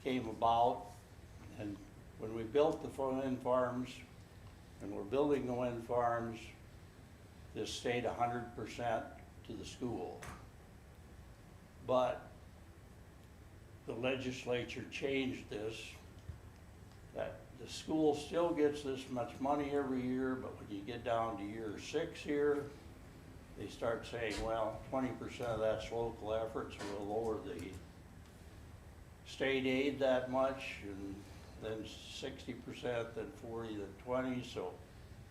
came about, and when we built the wind farms, and we're building the wind farms, this stayed 100% to the school. But the legislature changed this, that the school still gets this much money every year, but when you get down to year 6 here, they start saying, well, 20% of that's local efforts, we'll lower the state aid that much, and then 60%, then 40, then 20, so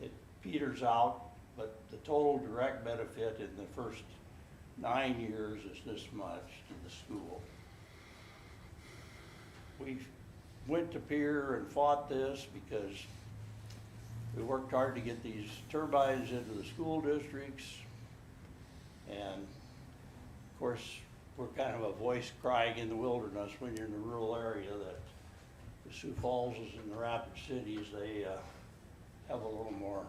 it peters out. But the total direct benefit in the first 9 years is this much to the school. We went to Pier and fought this because we worked hard to get these turbines into the school districts. And of course, we're kind of a voice crying in the wilderness when you're in a rural area that the Sioux Falls and the Rapid Cities, they have a little more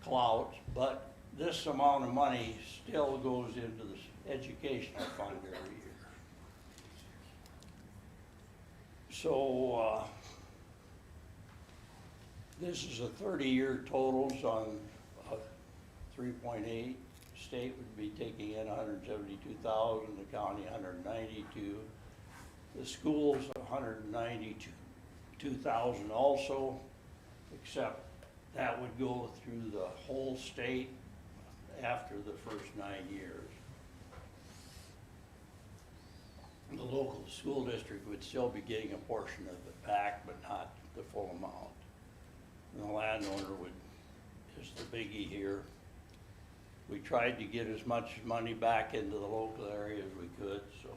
clout, but this amount of money still goes into the educational fund every year. So this is a 30-year totals on 3.8. State would be taking in 172,000, the county 192, the schools 192,000 also, except that would go through the whole state after the first 9 years. the local school district would still be getting a portion of it back, but not the full amount. And the landowner would, is the biggie here. We tried to get as much money back into the local area as we could, so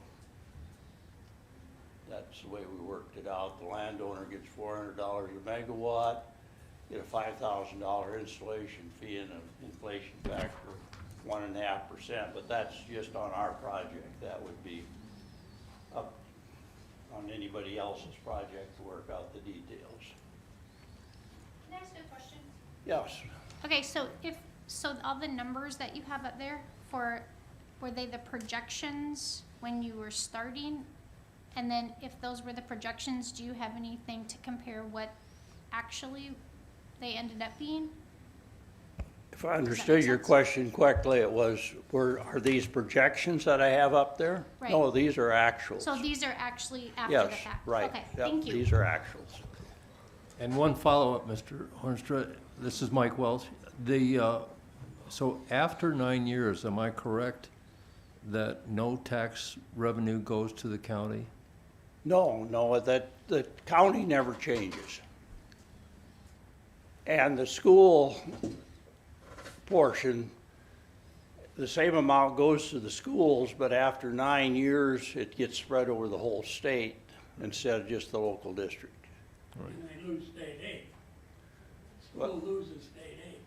that's the way we worked it out. The landowner gets $400 a megawatt, get a $5,000 installation fee and an inflation factor of 1.5%, but that's just on our project. That would be up on anybody else's project to work out the details. Can I ask a question? Yes, Okay, so all the numbers that you have up there were they the projections when you were starting? And then if those were the projections, do you have anything to compare what actually they ended up being? if I understood your sense? question correctly, it was, are these projections that I have up there? Right. No, these are actuals. So these are actually after Yes, the fact? right. Okay, Yep, thank you. these are actuals. And one follow-up, Mr. Hornstra, this is Mike Welch. So after 9 years, am I correct that no tax revenue goes to the county? No, the county never changes. And the school portion, the same amount goes to the schools, but after 9 years, it gets spread over the whole state instead of just the local district. And they lose state aid. What? School loses state aid.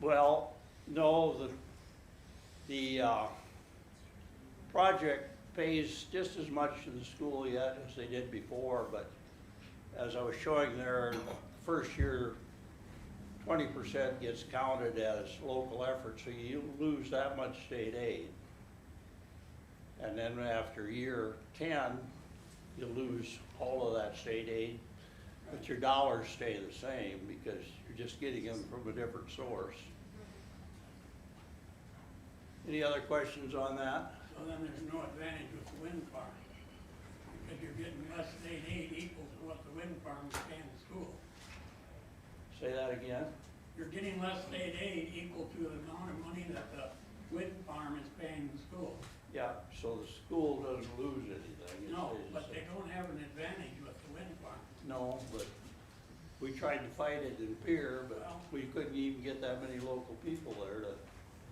Well, no, the project pays just as much to the school yet as they did before, but as I was showing there, the first year, 20% gets counted as local effort, so you lose that much state aid. And then after year 10, you lose all of that state aid, but your dollars stay the same because you're just getting them from a different source. Any other questions on that? So then there's no advantage with the wind farm, because you're getting less state aid equal to what the wind farm is paying the school. Say that again? You're getting less state aid equal to the amount of money that the wind farm is paying the school. Yeah, so the school doesn't lose anything. It No, stays the but they same. don't have an advantage with the wind farm. No, but we tried to fight it in Pier, but Well- we couldn't even get that many local people there to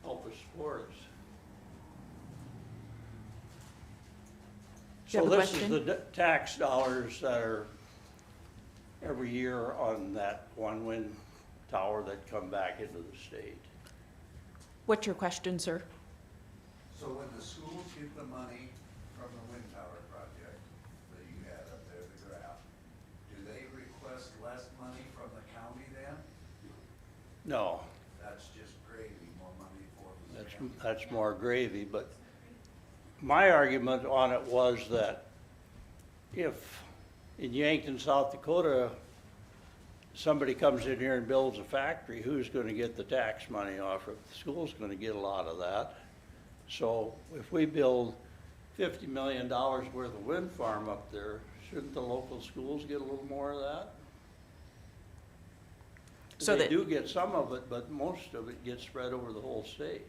help us support us. Do you So have a this is question? the tax dollars that are every year on that one wind tower that come back into the state. What's your question, sir? So when the schools get the money from the wind tower project that you had up there, the graph, do they request less money from the county then? No, That's just gravy, more money for the county. that's more gravy, but my argument on it was that if in Yankton, South Dakota, somebody comes in here and builds a factory, who's gonna get the tax money off it? The school's gonna get a lot of that. So if we build $50 million worth of wind farm up there, shouldn't the local schools get a little more of that? So They that- do get some of it, but most of it gets spread over the whole state.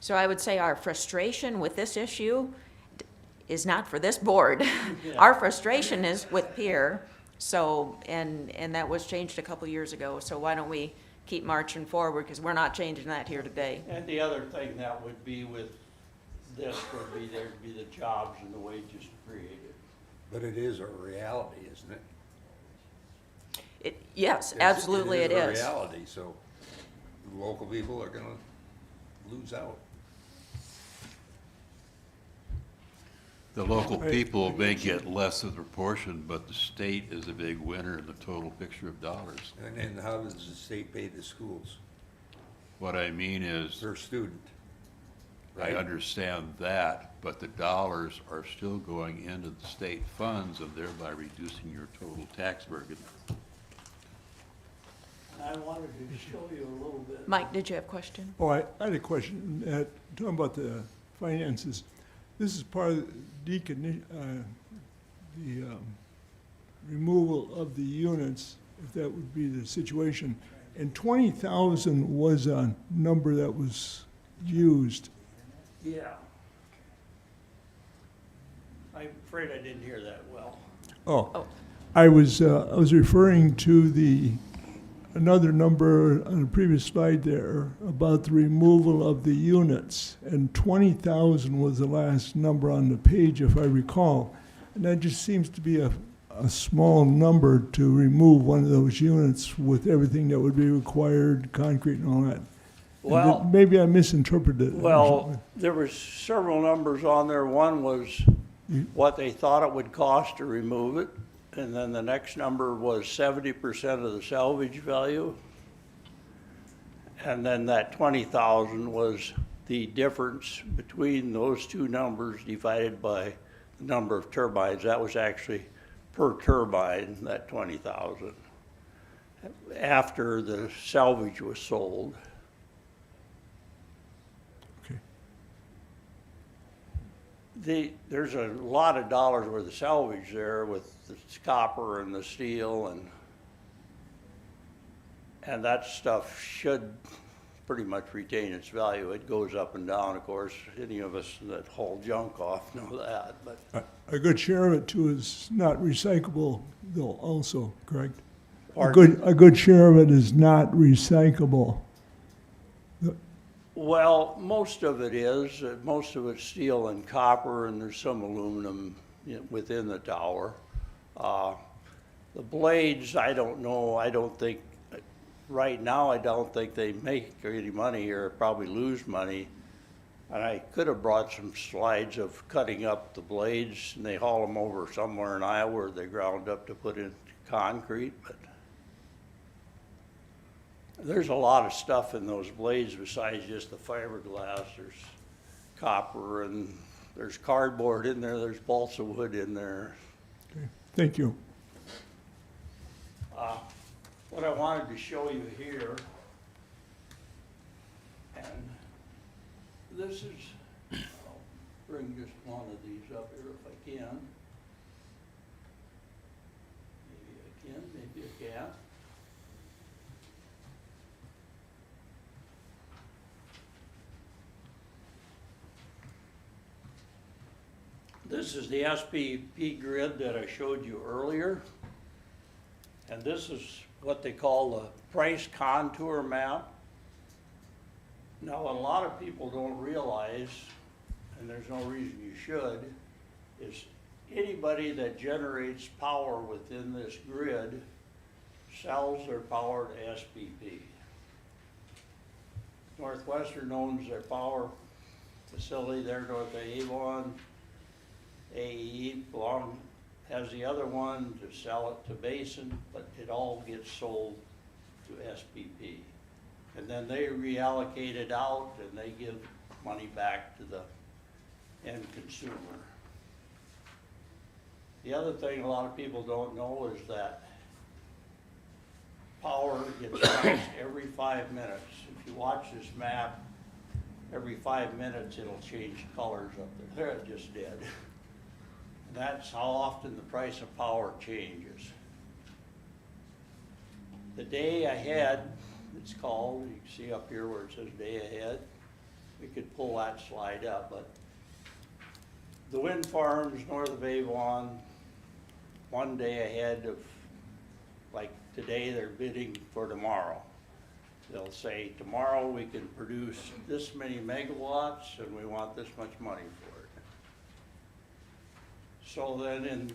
So I would say our frustration with this issue is not for this board. Our frustration is with Pier, so, and that was changed a couple years ago, so why don't we keep marching forward, because we're not changing that here today. And the other thing that would be with this would be there'd be the jobs and the wages created. But it is a reality, isn't it? Yes, absolutely it a is. reality, so the local people are gonna lose out. The local people may get less of their portion, but the state is a big winner in the total picture of dollars. And how does the state pay the schools What I mean is, per student? I Right? understand that, but the dollars are still going into the state funds and thereby reducing your total tax burden. I wanted to show you a little bit. Mike, did you have a question? Oh, I had a question, talking about the finances. This is part of the removal of the units, if that would be the situation. And 20,000 was a number that was used. Yeah. I'm afraid I didn't hear that well. Oh. I was referring to another number on the previous slide there about the removal of the units, and 20,000 was the last number on the page, if I recall. And that just seems to be a small number to remove one of those units with everything that would be required, concrete and all that. And Well- maybe I misinterpreted it. or Well, something. there was several numbers on there. One was what they thought it would cost to remove it, and then the next number was 70% of the salvage value. And then that 20,000 was the difference between those two numbers divided by the number of turbines. That was actually per turbine, that 20,000, after the salvage was sold. There's a lot of dollars worth of salvage there with the copper and the steel, and that stuff should pretty much retain its value. It goes up and down, of course. Any of us that haul junk off know that, but. A good share of it too is not recyclable though also, correct? Pardon? A good share of it is not recyclable. Well, most of it is. Most of it's steel and copper, and there's some aluminum within the tower. The blades, I don't know. I don't think, right now, I don't think they make any money or probably lose money. And I could have brought some slides of cutting up the blades, and they haul them over somewhere in Iowa where they ground up to put in concrete, but there's a lot of stuff in those blades besides just the fiberglass. There's copper and there's cardboard in there. There's balsa wood in there. Okay. Thank you. What I wanted to show you here, and this is, I'll bring just one of these up here if I can. Maybe I can, maybe I can't. This is the SPP grid that I showed you earlier. And this is what they call the price contour map. Now, what a lot of people don't realize, and there's no reason you should, is anybody that generates power within this grid sells their power to SPP. Northwestern owns their power facility there north of Avon. AE has the other one to sell it to Basin, but it all gets sold to SPP. And then they reallocate it out and they give money back to the end consumer. The other thing a lot of people don't know is that power gets priced every 5 minutes. If you watch this map, every 5 minutes it'll change colors up there. There it just did. That's how often the price of power changes. The day ahead, it's called, you can see up here where it says day ahead. We could pull that slide up, but the wind farms north of Avon, one day ahead of, like today, they're bidding for tomorrow. They'll say, tomorrow we can produce this many megawatts and we want this much money for it. So then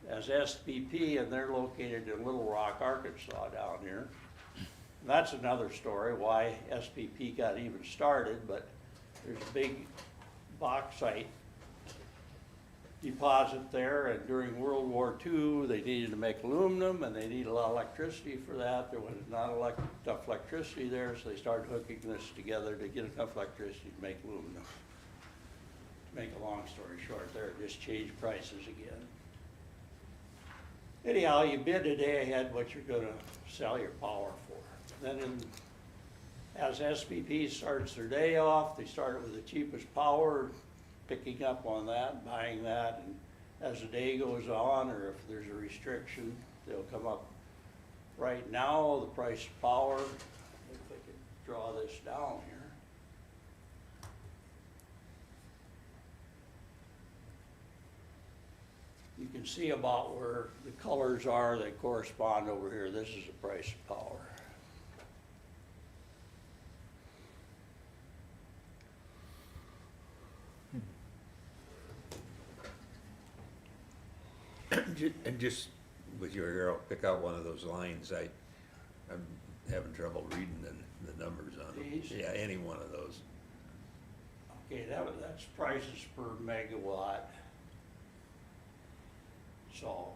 as SPP, and they're located in Little Rock, Arkansas down here. And that's another story why SPP got even started, but there's a big bauxite deposit there, and during World War II, they needed to make aluminum, and they needed a lot of electricity for that. There was not enough electricity there, so they started hooking this together to get enough electricity to make aluminum. Make a long story short there, just changed prices again. Anyhow, you bid a day ahead what you're gonna sell your power for. Then as SPP starts their day off, they start it with the cheapest power, picking up on that, buying that, and as the day goes on, or if there's a restriction, they'll come up. Right now, the price of power, if I could draw this down here. can see about where the colors are that correspond over here. This is the price of power. And just with your arrow, pick out one of those lines. I'm having trouble reading the numbers on them. These? Yeah, any one of those. Okay, that's prices per megawatt. So,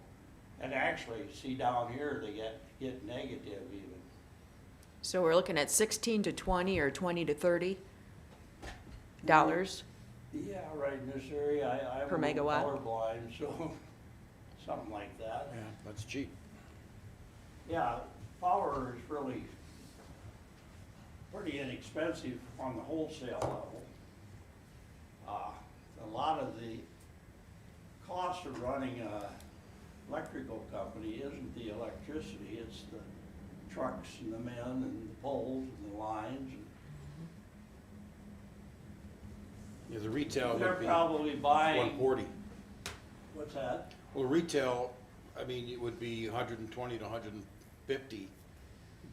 and actually, see down here, they get negative even. So we're looking at 16 to 20 or 20 to 30 dollars? Yeah, right in this area, I'm Per a little megawatt? colorblind, so something like that. Yeah, that's cheap. Yeah, power is really pretty inexpensive on the wholesale level. A lot of the cost of running a electrical company isn't the electricity, it's the trucks and the men and the poles and the lines. Yeah, the retail They're would be probably buying. 140. What's that? Well, retail, I mean, it would be 120 to 150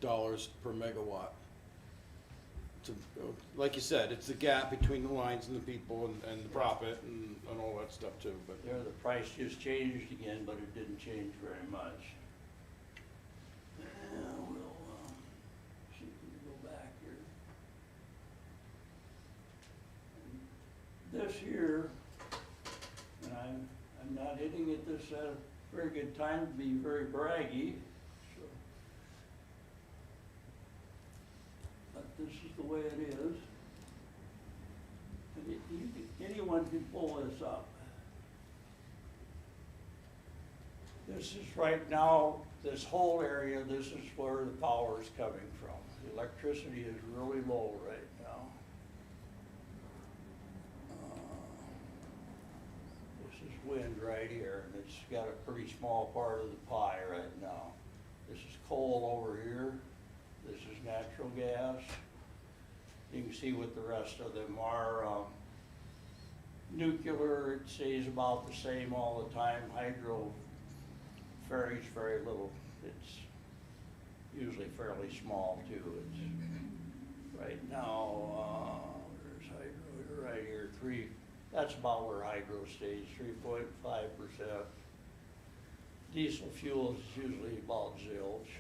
dollars per megawatt. To, like you said, it's the gap between the lines and the people and the profit and all that stuff too. But There, the price just changed again, but it didn't change very much. Yeah, we'll, see if we can go back here. This here, and I'm not hitting it this at a very good time to be very braggy, so. But this is the way it is. And anyone can pull this up. This is right now, this whole area, this is where the power is coming from. The electricity is really low right now. This is wind right here, and it's got a pretty small part of the pie right now. This is coal over here. This is natural gas. You can see what the rest of them are. Nuclear, it stays about the same all the time. Hydro varies very little. It's usually fairly small too. It's right now, there's hydro right here, that's about where hydro stays, 3.5%. Diesel fuel is usually about zilch.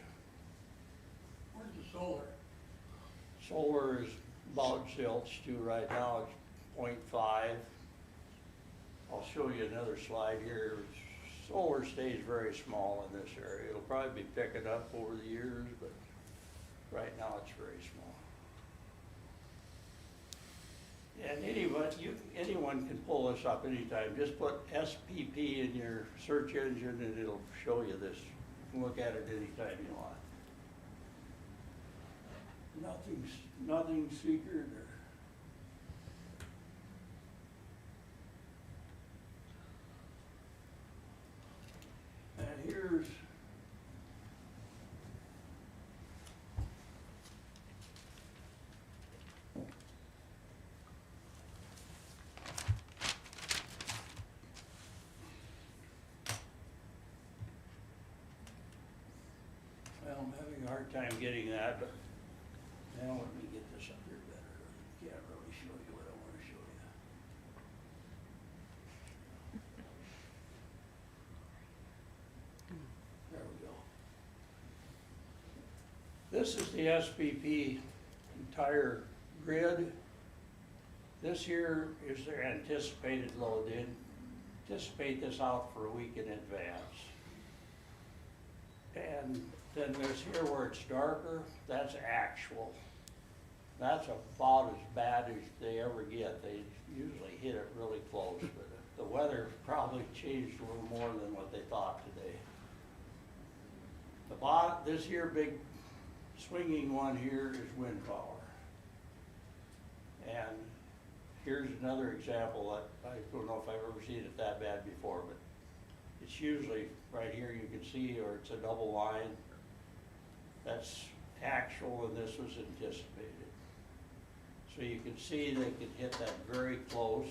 Where's the solar? Solar is about zilch too right now, it's 0.5. I'll show you another slide here. Solar stays very small in this area. It'll probably be picking up over the years, but right now it's very small. And anyone can pull this up anytime. Just put SPP in your search engine and it'll show you this. You can look at it anytime you want. Nothing's secret or. And here's well, I'm having a hard time getting that, but now let me get this up here better. Can't really show you what I want to show you. There we go. This is the SPP entire grid. This here is their anticipated load. They anticipate this out for a week in advance. And then there's here where it's darker, that's actual. That's about as bad as they ever get. They usually hit it really close, but the weather probably changed a little more than what they thought today. The bottom, this here big swinging one here is wind power. And here's another example that I don't know if I've ever seen it that bad before, but it's usually right here you can see, or it's a double line. That's actual and this was anticipated. So you can see they could hit that very close.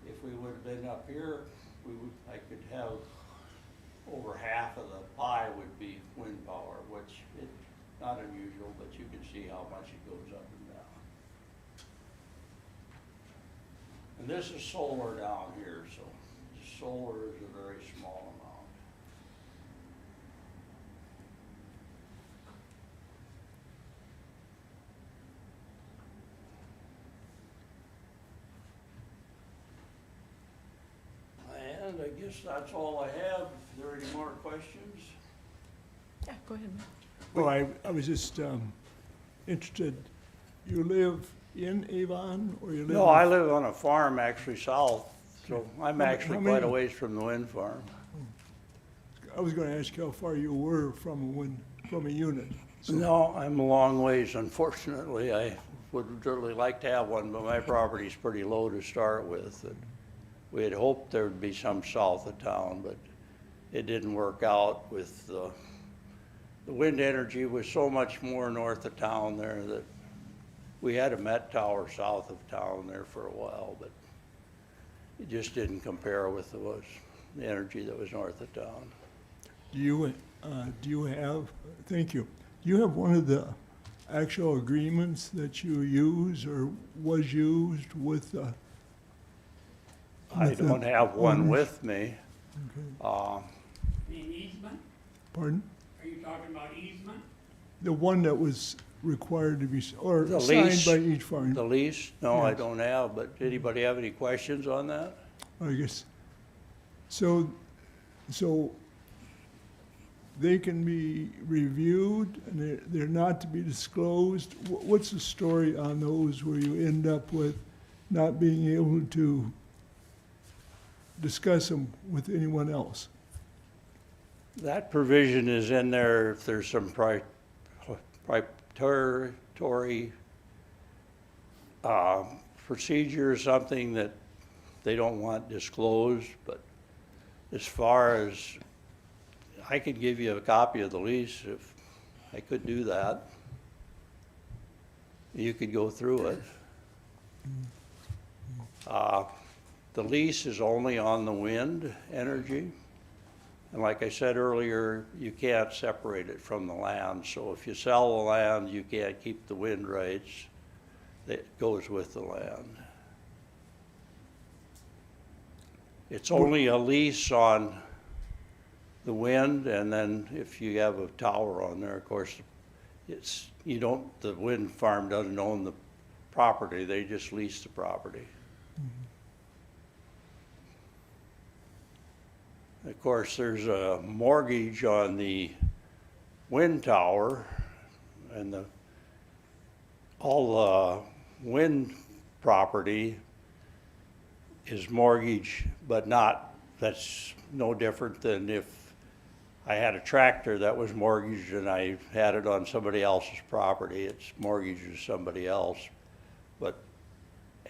If we would have been up here, I could have over half of the pie would be wind power, which is not unusual, but you can see how much it goes up and down. And this is solar down here, so solar is a very small amount. And I guess that's all I have. If there are any more questions? Yeah, go ahead. Well, I was just interested, you live in Avon, or you live? No, I live on a farm actually south, so I'm How actually many- quite a ways from the wind farm. I was gonna ask you how far you were from a unit. So- No, I'm a long ways, unfortunately. I would really like to have one, but my property's pretty low to start with. And we had hoped there would be some south of town, but it didn't work out with the wind energy was so much more north of town there that we had a Met Tower south of town there for a while, but it just didn't compare with the energy that was north of town. Do you have, thank you, do you have one of the actual agreements that you use or was used with I with the don't have one owners? with me. Okay. The easement? Pardon? Are you talking about easement? The one that was required to be, or The signed lease? by each farm? The lease? No, I Yes. don't have, but anybody have any questions on that? I guess, so they can be reviewed and they're not to be disclosed? What's the story on those where you end up with not being able to discuss them with anyone else? That provision is in there if there's some proprietary procedure or something that they don't want disclosed, but as far as, I could give you a copy of the lease if I could do that. You could go through it. The lease is only on the wind energy. And like I said earlier, you can't separate it from the land. So if you sell the land, you can't keep the wind rights. That goes with the land. It's only a lease on the wind, and then if you have a tower on there, of course, the wind farm doesn't own the property, they just lease the property. Of course, there's a mortgage on the wind tower, and all the wind property is mortgaged, but that's no different than if I had a tractor that was mortgaged and I had it on somebody else's property. It's mortgaged to somebody else. But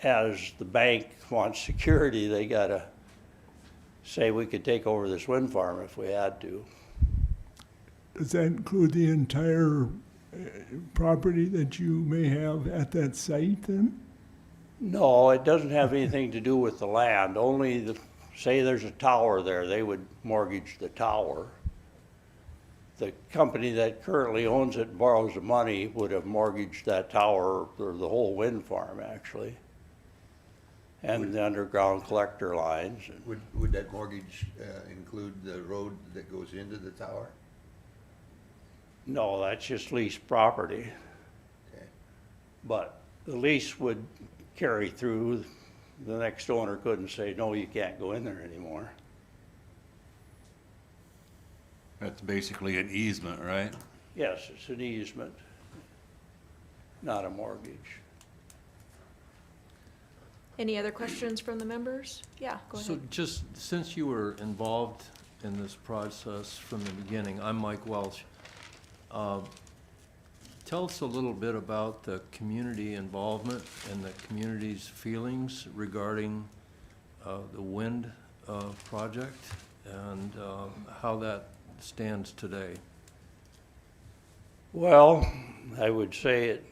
as the bank wants security, they gotta say we could take over this wind farm if we had to. Does that include the entire property that you may have at that site then? No, it doesn't have anything to do with the land. Only say there's a tower there, they would mortgage the tower. The company that currently owns it and borrows the money would have mortgaged that tower, or the whole wind farm, actually, and the underground collector lines. Would that mortgage include the road that goes into the tower? No, that's just leased property. Okay. But the lease would carry through. The next owner couldn't say, no, you can't go in there anymore. That's basically an easement, right? Yes, it's an easement, not a mortgage. Any other questions from the members? Yeah, go So ahead. just, since you were involved in this process from the beginning, I'm Mike Welch. Tell us a little bit about the community involvement and the community's feelings regarding the wind project and how that stands today. Well, I would say it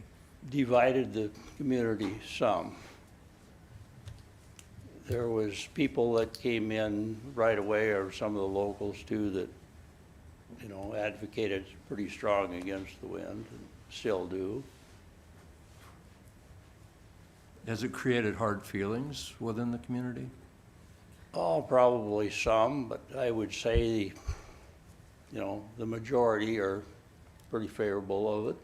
divided the community some. there was people that came in right away, or some of the locals too, that, you know, advocated pretty strong against the wind, and still do. Has it created hard feelings within the community? Oh, probably some, but I would say, you know, the majority are pretty favorable of it.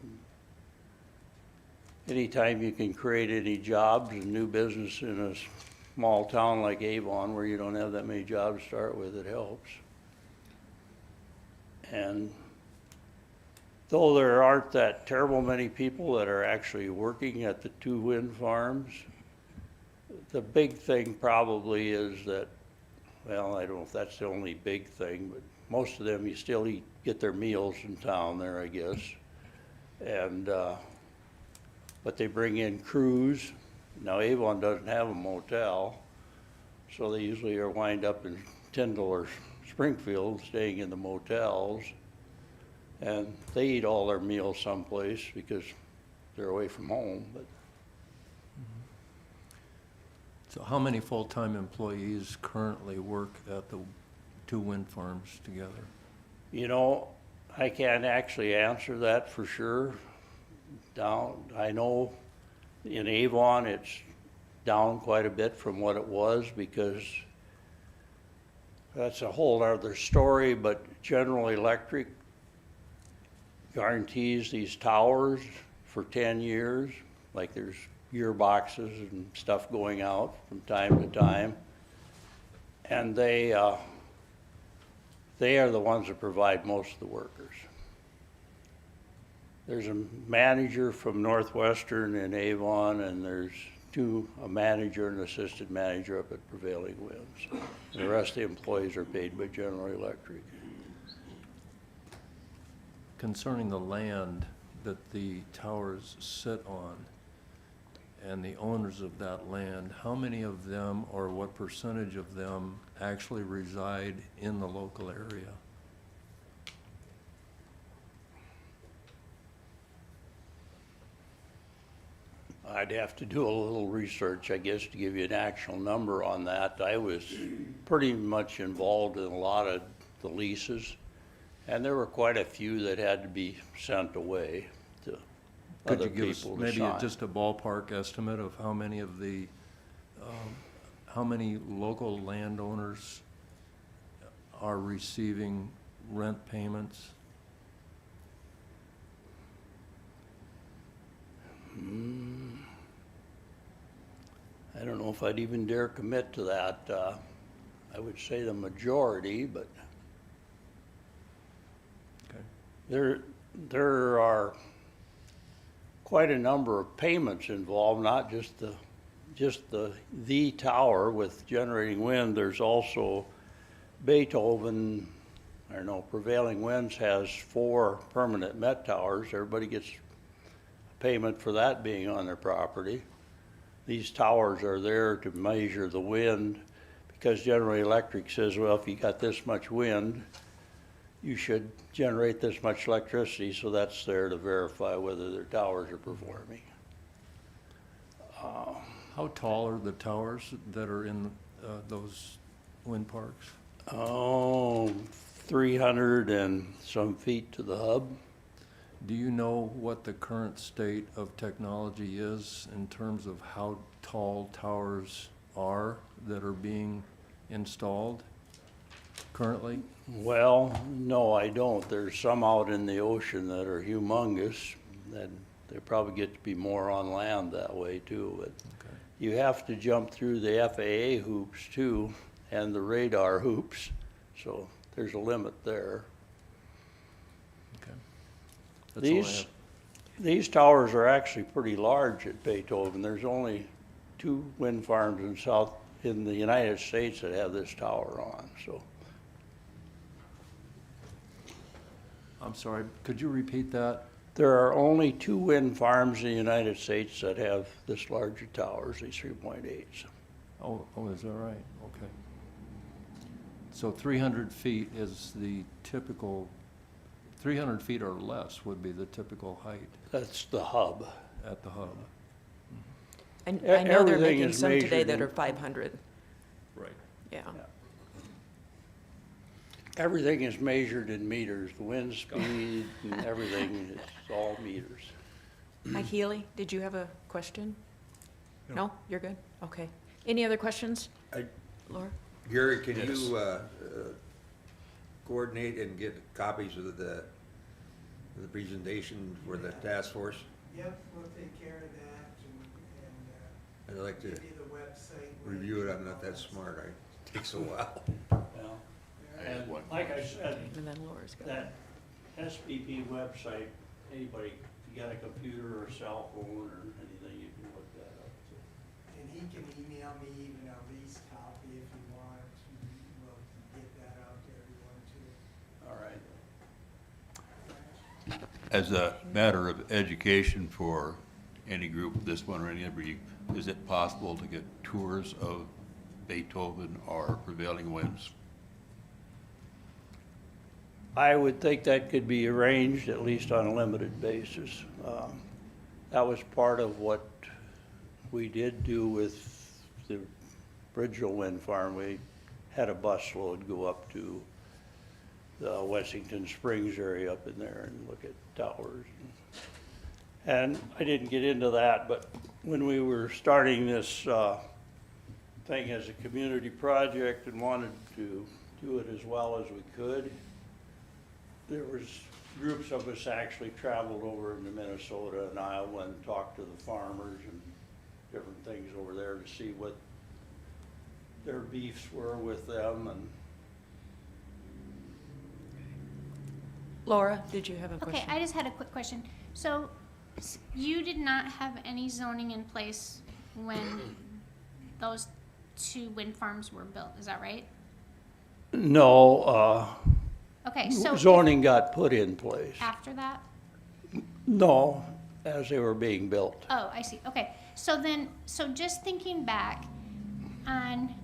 Anytime you can create any jobs and new business in a small town like Avon, where you don't have that many jobs to start with, it helps. And though there aren't that terrible many people that are actually working at the 2 wind farms, the big thing probably is that, well, I don't know if that's the only big thing, but most of them, you still get their meals in town there, I guess. And, but they bring in crews. Now Avon doesn't have a motel, so they usually are wind up in Tyndall or Springfield, staying in the motels. And they eat all their meals someplace because they're away from home. But So how many full-time employees currently work at the 2 wind farms together? you know, I can't actually answer that for sure. I know in Avon it's down quite a bit from what it was, because that's a whole other story, but General Electric guarantees these towers for 10 years, like there's gearboxes and stuff going out from time to time. And they are the ones that provide most of the workers. There's a manager from Northwestern in Avon, and there's a manager and assistant manager up at Prevailing Winds. And the rest of the employees are paid by General Electric. Concerning the land that the towers sit on and the owners of that land, how many of them or what percentage of them actually reside in the local area? I'd have to do a little research, I guess, to give you an actual number on that. I was pretty much involved in a lot of the leases, and there were quite a few that had to be sent away to Could other you give us people to maybe sign. just a ballpark estimate of how many of the, how many local landowners are receiving rent payments? I don't know if I'd even dare commit to that. I would say the majority, but Okay. there are quite a number of payments involved, not just the tower with generating wind. There's also Beethoven, I don't know, Prevailing Winds has 4 permanent Met towers. Everybody gets a payment for that being on their property. These towers are there to measure the wind, because General Electric says, well, if you got this much wind, you should generate this much electricity, so that's there to verify whether their towers are performing. How tall are the towers that are in those wind parks? Oh, 300 and some feet to the hub. Do you know what the current state of technology is in terms of how tall towers are that are being installed currently? Well, no, I don't. There's some out in the ocean that are humongous, and they probably get to be more on land that way too. But Okay. you have to jump through the FAA hoops too, and the radar hoops, so there's a limit there. Okay. That's all I These, have. these towers are actually pretty large at Beethoven. There's only 2 wind farms in the United States that have this tower on, so. I'm sorry, could you repeat that? There are only 2 wind farms in the United States that have this larger towers, these 3.8s. Oh, is that right? Okay. So 300 feet is the typical, 300 feet or less would be the typical height That's the hub. at the hub. And I know they're Everything making is some today measured that in- are 500. Right. Yeah. Everything is measured in meters, the wind speed and everything, it's all meters. Mike Healy, did you have a question? No, you're good? Okay. Any other questions? Laura? Gary, can Yes. you coordinate and get copies of the presentation for the task force? Yep, we'll take care of that and I'd like to give you the website. review it. I'm not that smart. It takes a while. Well, I have and one like I said, And then Laura's got that SPP website, anybody, if you got a computer or cell phone or anything, you can look that up. And he can email me even a lease copy if you want. We'll get that out to everyone too. All right. As a matter of education for any group, this one or any other, is it possible to get tours of Beethoven or Prevailing Winds? I would think that could be arranged, at least on a limited basis. That was part of what we did do with the Bridgeville Wind Farm. We had a bus load go up to the Wessington Springs area up in there and look at towers. And I didn't get into that, but when we were starting this thing as a community project and wanted to do it as well as we could, there was groups of us actually traveled over into Minnesota and Iowa and talked to the farmers and different things over there to see what their beefs were with them. And Laura, did you have a Okay, question? I just had a quick question. So you did not have any zoning in place when those two wind farms were built, is that right? no, Okay, so zoning got put in place. after that? No, as they were being built. Oh, I see. Okay. So then, so just thinking back on,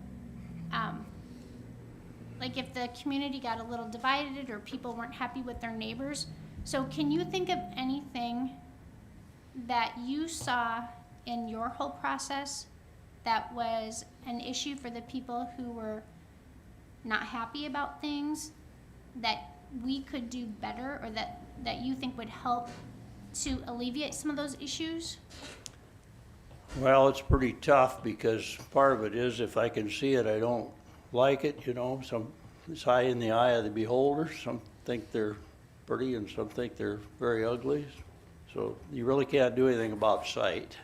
like if the community got a little divided or people weren't happy with their neighbors, so can you think of anything that you saw in your whole process that was an issue for the people who were not happy about things that we could do better, or that you think would help to alleviate some of those issues? Well, it's pretty tough because part of it is if I can see it, I don't like it, you know. It's high in the eye of the beholder. Some think they're pretty and some think they're very ugly. So you really can't do anything about sight.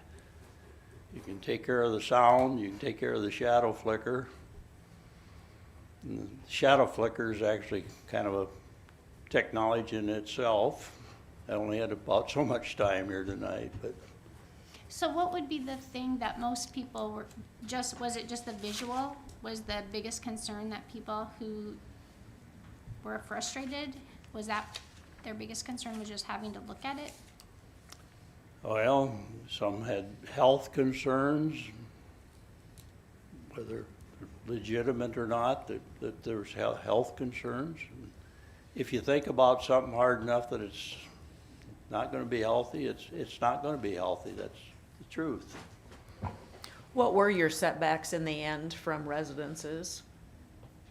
You can take care of the sound, you can take care of the shadow flicker. And the shadow flicker is actually kind of a technology in itself. I only had about so much time here tonight, but So what would be the thing that most people were was it just the visual was the biggest concern, that people who were frustrated, was that their biggest concern, was just having to look at it? well, some had health concerns, whether legitimate or not, that there's health concerns. If you think about something hard enough that it's not gonna be healthy, it's not gonna be healthy. That's the truth. What were your setbacks in the end from residences?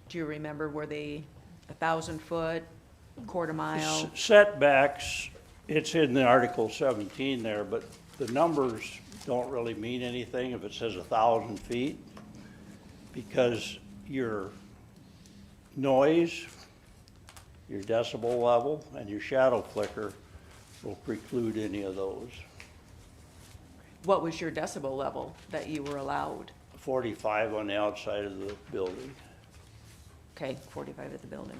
Do you remember, were they 1,000 foot, quarter mile? Setbacks, it's in the Article 17 there, but the numbers don't really mean anything if it says 1,000 feet, because your noise, your decibel level, and your shadow flicker will preclude any of those. What was your decibel level that you were allowed? 45 on the outside of the building. Okay, 45 at the building.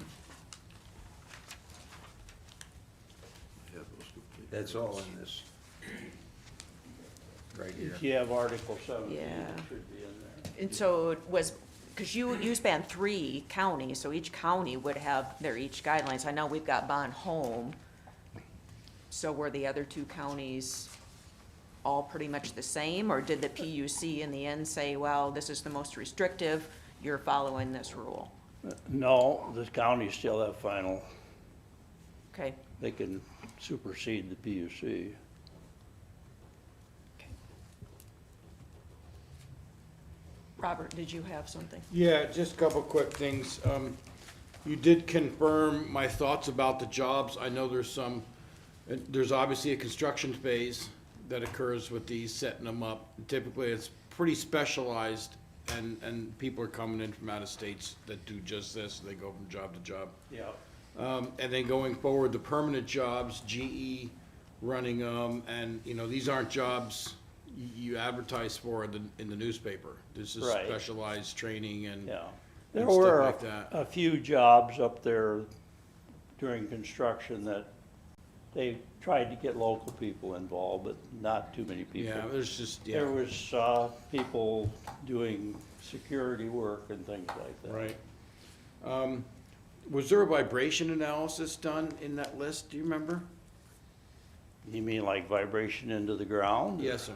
That's all in this. Right here. If you have Article 17, Yeah. it should be in there. And so it was, because you span 3 counties, so each county would have their each guidelines. I know we've got Bon Home. So were the other 2 counties all pretty much the same? Or did the PUC in the end say, well, this is the most restrictive, you're following this rule? No, the counties still have final, Okay, they can supersede the PUC. Robert, did you have something? Yeah, just a couple quick things. You did confirm my thoughts about the jobs. I know there's obviously a construction phase that occurs with these, setting them up. Typically, it's pretty specialized, and people are coming in from out of states that do just this. They go from job to job. Yeah. And then going forward, the permanent jobs, GE running them, and, these aren't jobs you advertise for in the newspaper. This is Right. specialized training and Yeah. and There stuff were like that. a few jobs up there during construction that they tried to get local people involved, but not too many people. Yeah, there's just, There was, people doing security work and things like that. right. Was there a vibration analysis done in that list? Do you remember? You mean like vibration into the ground? Yes, sir.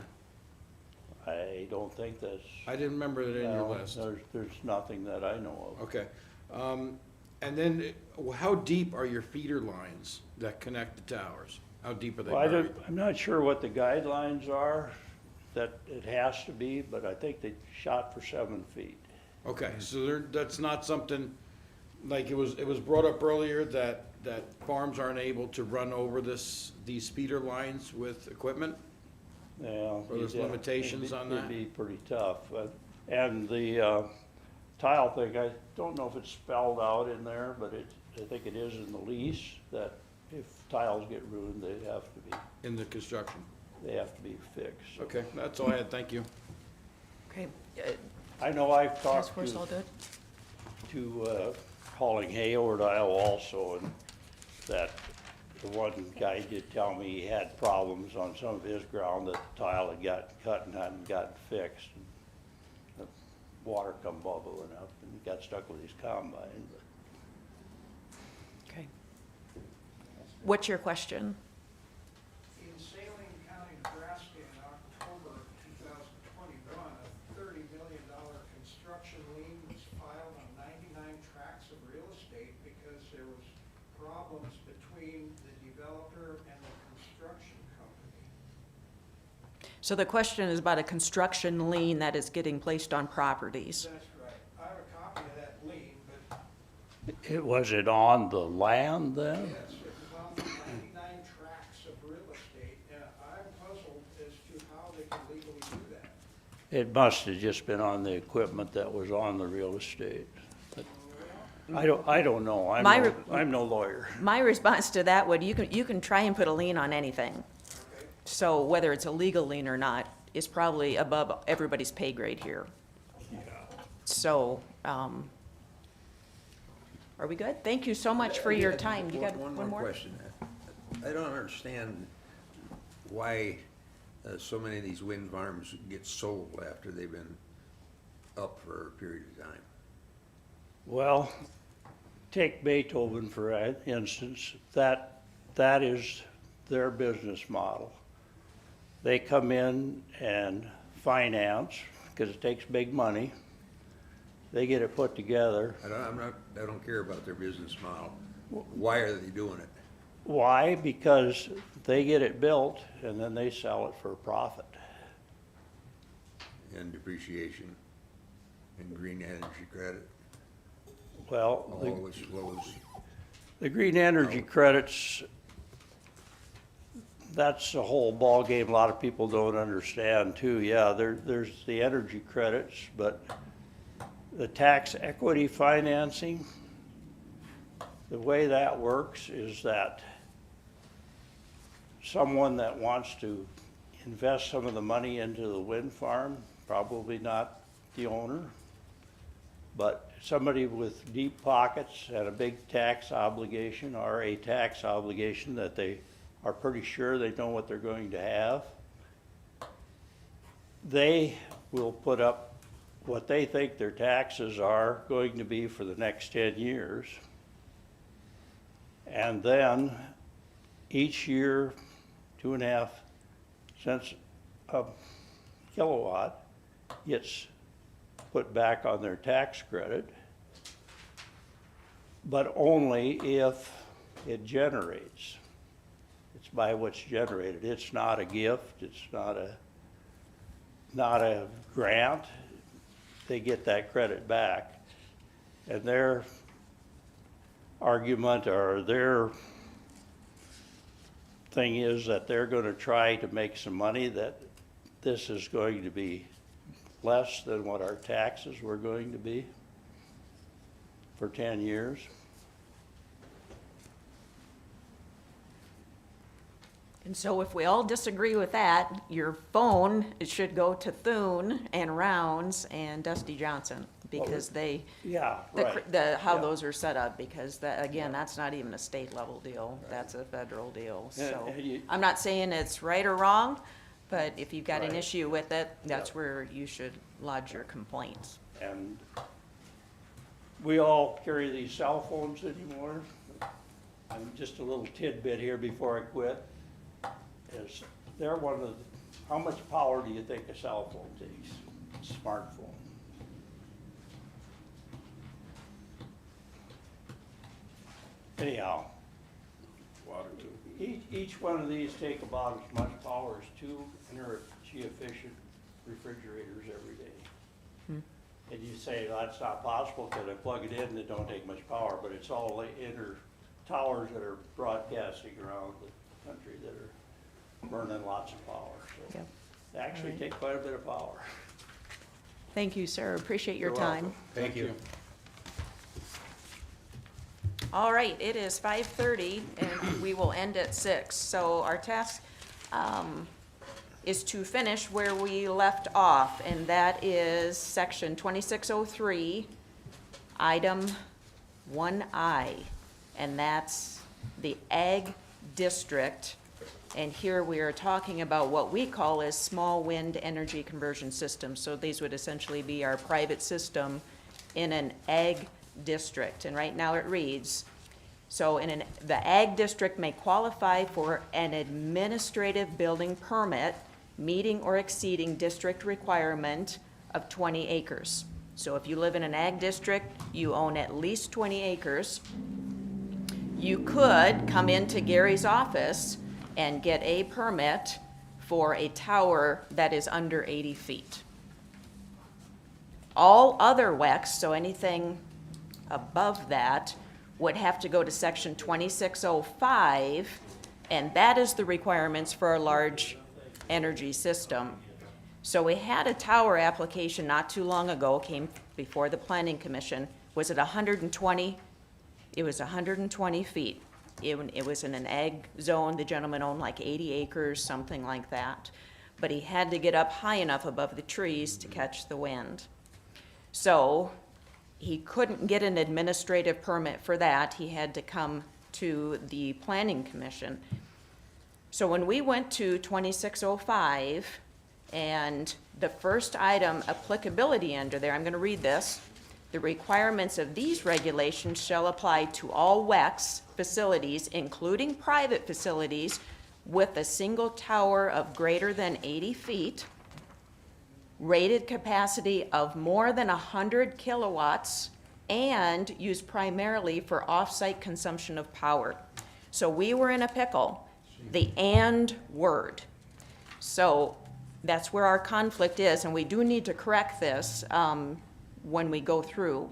I don't think that's. I didn't remember it in your no, list. There's nothing that I know of. Okay. And then, how deep are your feeder lines that connect the towers? How deep are they Well, buried? I'm not sure what the guidelines are, that it has to be, but I think they shot for 7 feet. Okay, so that's not something, like it was brought up earlier that farms aren't able to run over these feeder lines with equipment? Yeah. Or there's limitations on that? It'd be pretty tough. And the tile thing, I don't know if it's spelled out in there, but I think it is in the lease, that if tiles get ruined, they have to be, In the construction? they have to be fixed. So Okay, that's all I had, thank you. Okay, I know I've task talked force all good? to hauling hay over to Iowa also, and that the one guy did tell me he had problems on some of his ground, that the tile had gotten cut and hadn't gotten fixed. The water come bubbling up and he got stuck with his combine. Okay. What's your question? In Saline County, Nebraska, in October of 2021, a $30 million construction lien was filed on 99 tracts of real estate because there was problems between the developer and the construction company. So the question is about a construction lien that is getting placed on properties. That's right. I have a copy of that lien, but Was it on the land then? yes, it was on the 99 tracts of real estate, and I'm puzzled as to how they can legally do that. It must have just been on the equipment that was on the real estate. But I don't know. I'm no lawyer. My response to that would, you can try and put a lien on anything. Okay. So whether it's a legal lien or not is probably above everybody's pay grade here. So, are we good? Thank you so much for your time. You got one more? question. I don't understand why so many of these wind farms get sold after they've been up for a period of time. Well, take Beethoven for instance. That is their business model. They come in and finance, because it takes big money. They get it put together. I don't care about their business model. Why are they doing it? Why? Because they get it built and then they sell it for a profit. And depreciation and green energy credit, Well, all of which flows. the green energy credits, that's a whole ballgame a lot of people don't understand too. Yeah, there's the energy credits, but the tax equity financing, the way that works is that someone that wants to invest some of the money into the wind farm, probably not the owner, but somebody with deep pockets and a big tax obligation, or a tax obligation that they are pretty sure they know what they're going to have, they will put up what they think their taxes are going to be for the next 10 years. And then each year, 2.5 cents a kilowatt gets put back on their tax credit, but only if it generates. It's by what's generated. It's not a gift. It's not a grant. they get that credit back. And their argument or their thing is that they're gonna try to make some money, that this is going to be less than what our taxes were going to be for 10 years. And so if we all disagree with that, your phone, it should go to Thune and Rounds and Dusty Johnson, because they, Yeah, the, right. how Yeah. those are set up, because that, again, that's not even a state level deal, that's a federal deal, so. And you- I'm not saying it's right or wrong, but if you've got an Right. issue with it, that's Yeah. where you should lodge your complaints. And we all carry these cell phones anymore. And just a little tidbit here before I quit, is they're one of the, how much power do you think a cell phone takes, smartphone? Anyhow, Water too. each one of these take about as much power as two energy-efficient refrigerators every day. And you say, well, that's not possible, because I plug it in and it don't take much power, but it's all the inner towers that are broadcasting around the country that are burning lots of power, so. Yep. They actually Alright. take quite a bit of power. Thank you, sir, appreciate your You're time. welcome. Thank you. All right, it is 5:30, and we will end at 6. So our task is to finish where we left off, and that is section 2603, item 1I, and that's the Ag District. And here we are talking about what we call as small wind energy conversion systems. So these would essentially be our private system in an Ag district. And right now it reads, so the Ag district may qualify for an administrative building permit meeting or exceeding district requirement of 20 acres. So if you live in an Ag district, you own at least 20 acres. You could come into Gary's office and get a permit for a tower that is under 80 feet. All other WECs, so anything above that, would have to go to section 2605, and that is the requirements for a large energy system. So we had a tower application not too long ago, came before the Planning Commission. Was it 120? It was 120 feet. It was in an ag zone. The gentleman owned like 80 acres, something like that. But he had to get up high enough above the trees to catch the wind. So he couldn't get an administrative permit for that. He had to come to the Planning Commission. So when we went to 2605, and the first item, applicability under there, I'm going to read this. The requirements of these regulations shall apply to all WECs facilities, including private facilities, with a single tower of greater than 80 feet, rated capacity of more than 100 kilowatts, and used primarily for off-site consumption of power. So we were in a pickle, the "and" word. So that's where our conflict is, and we do need to correct this when we go through.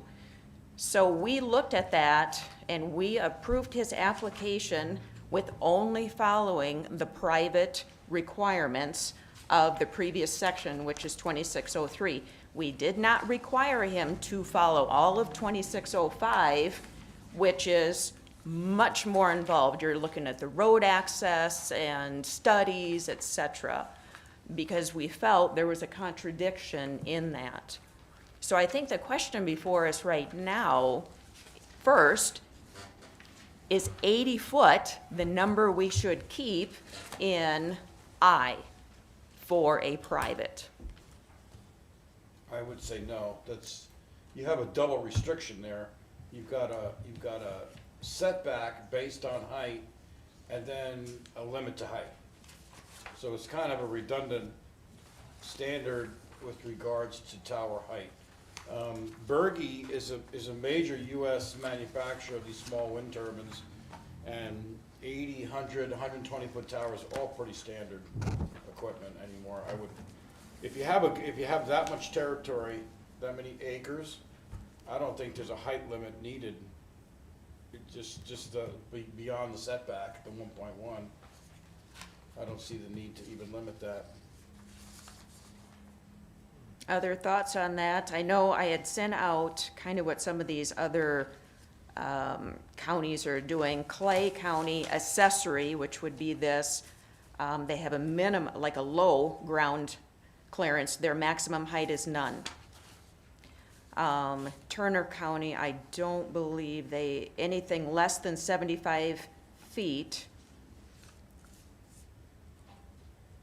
So we looked at that, and we approved his application with only following the private requirements of the previous section, which is 2603. We did not require him to follow all of 2605, which is much more involved. You're looking at the road access and studies, et cetera, because we felt there was a contradiction in that. So I think the question before us right now, first, is 80 foot the number we should keep in I for a private? I would say no. That's, you have a double restriction there. You've got a setback based on height and then a limit to height. So it's kind of a redundant standard with regards to tower height. Berge is a major US manufacturer of these small wind turbines, and 80, 100, 120 foot towers, all pretty standard equipment anymore. I would, if you have that much territory that many acres, I don't think there's a height limit needed. It just beyond the setback, the 1.1. I don't see the need to even limit that. Other thoughts on that? I know I had sent out kind of what some of these other counties are doing. Clay County accessory, which would be this, they have a minimum, like a low ground clearance. Their maximum height is none. Turner County, I don't believe anything less than 75 feet.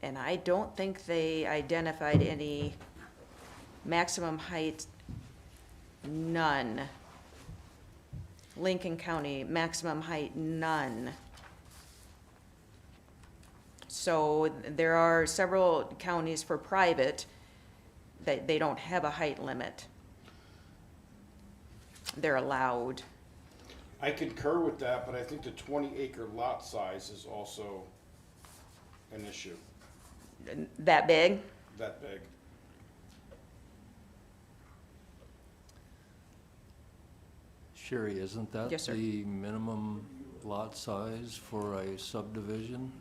And I don't think they identified any maximum height, none. Lincoln County, maximum height, none. So there are several counties for private that they don't have a height limit. They're allowed. I concur with that, but I think the 20-acre lot size is also an issue, That big? that big. Sherry, isn't that Yes, sir. the minimum lot size for a subdivision?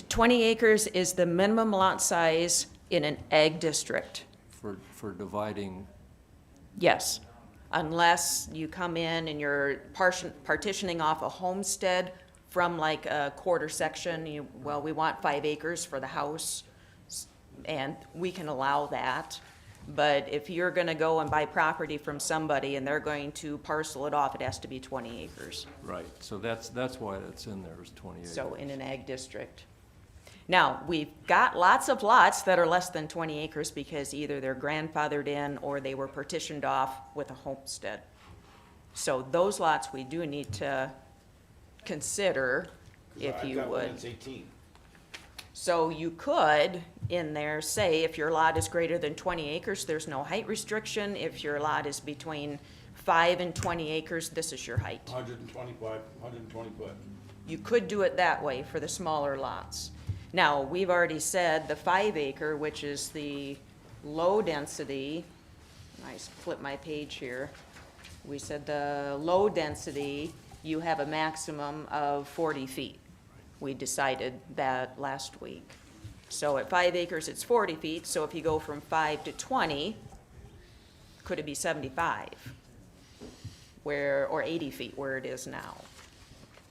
20 acres is the minimum lot size in an ag district. For dividing, Yes, unless you come in and you're partitioning off a homestead from like a quarter section, we want 5 acres for the house, and we can allow that. But if you're gonna go and buy property from somebody and they're going to parcel it off, it has to be 20 acres. right, so that's why it's in there, is 20 acres. So in an ag district. Now, we've got lots of lots that are less than 20 acres because either they're grandfathered in or they were partitioned off with a homestead. So those lots we do need to consider, if you I've got one would. that's 18. So you could, in there, say if your lot is greater than 20 acres, there's no height restriction. If your lot is between 5 and 20 acres, this is your height. 120 foot. You could do it that way for the smaller lots. Now, we've already said the 5 acre, which is the low density, I flip my page here. We said the low density, you have a maximum of 40 feet. We decided that last week. So at 5 acres, it's 40 feet, so if you go from 5 to 20, could it be 75? Or 80 feet where it is now.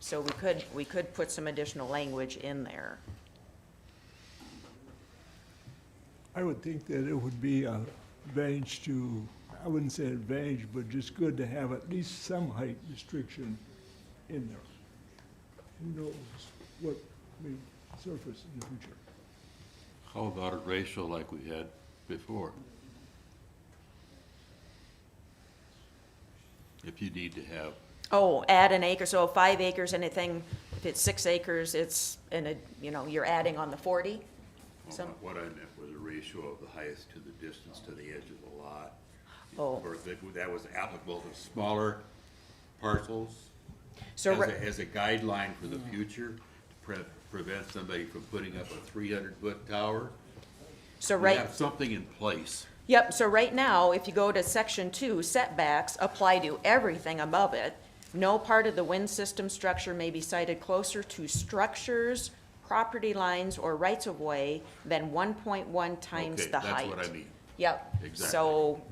So we could put some additional language in there. I would think that it would be a advantage to, I wouldn't say advantage, but just good to have at least some height restriction in there. Who knows what may surface in the future. How about a ratio like we had before? If you need to have, Oh, add an acre, so 5 acres, anything, if it's 6 acres, it's you're adding on the 40? Some- what I meant was a ratio of the highest to the distance to the edge of the lot. Oh. Or that was applicable to smaller parcels So, as a guideline for the future, to prevent somebody from putting up a 300-foot tower. so We right, have something in place. yep, so right now, if you go to section 2, setbacks apply to everything above it. No part of the wind system structure may be sited closer to structures, property lines, or rights of way than 1.1 times Okay, the height. that's what I mean. Yep. Exactly. So,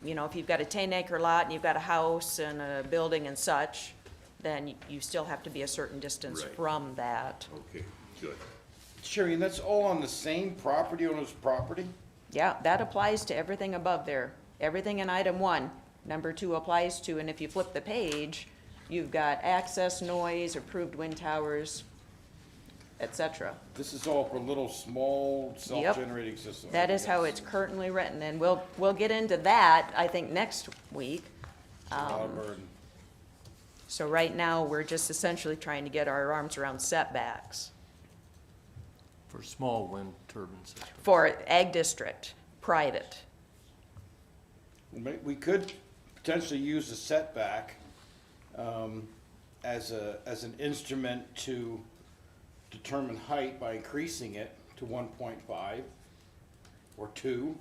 if you've got a 10-acre lot and you've got a house and a building and such, then you still have to be a certain distance Right. from that. Okay, good. Sherry, and that's all on the same property owner's property? Yeah, that applies to everything above there. Everything in item 1, number 2 applies to, and if you flip the page, you've got access, noise, approved wind towers, et cetera. This is all for little, small, self-generating systems. That is how it's currently written, and we'll get into that, I think, next week. A lot of burden. So right now, we're just essentially trying to get our arms around setbacks For small wind turbine systems. for ag district, private. We could potentially use the setback as an instrument to determine height by increasing it to 1.5 or 2.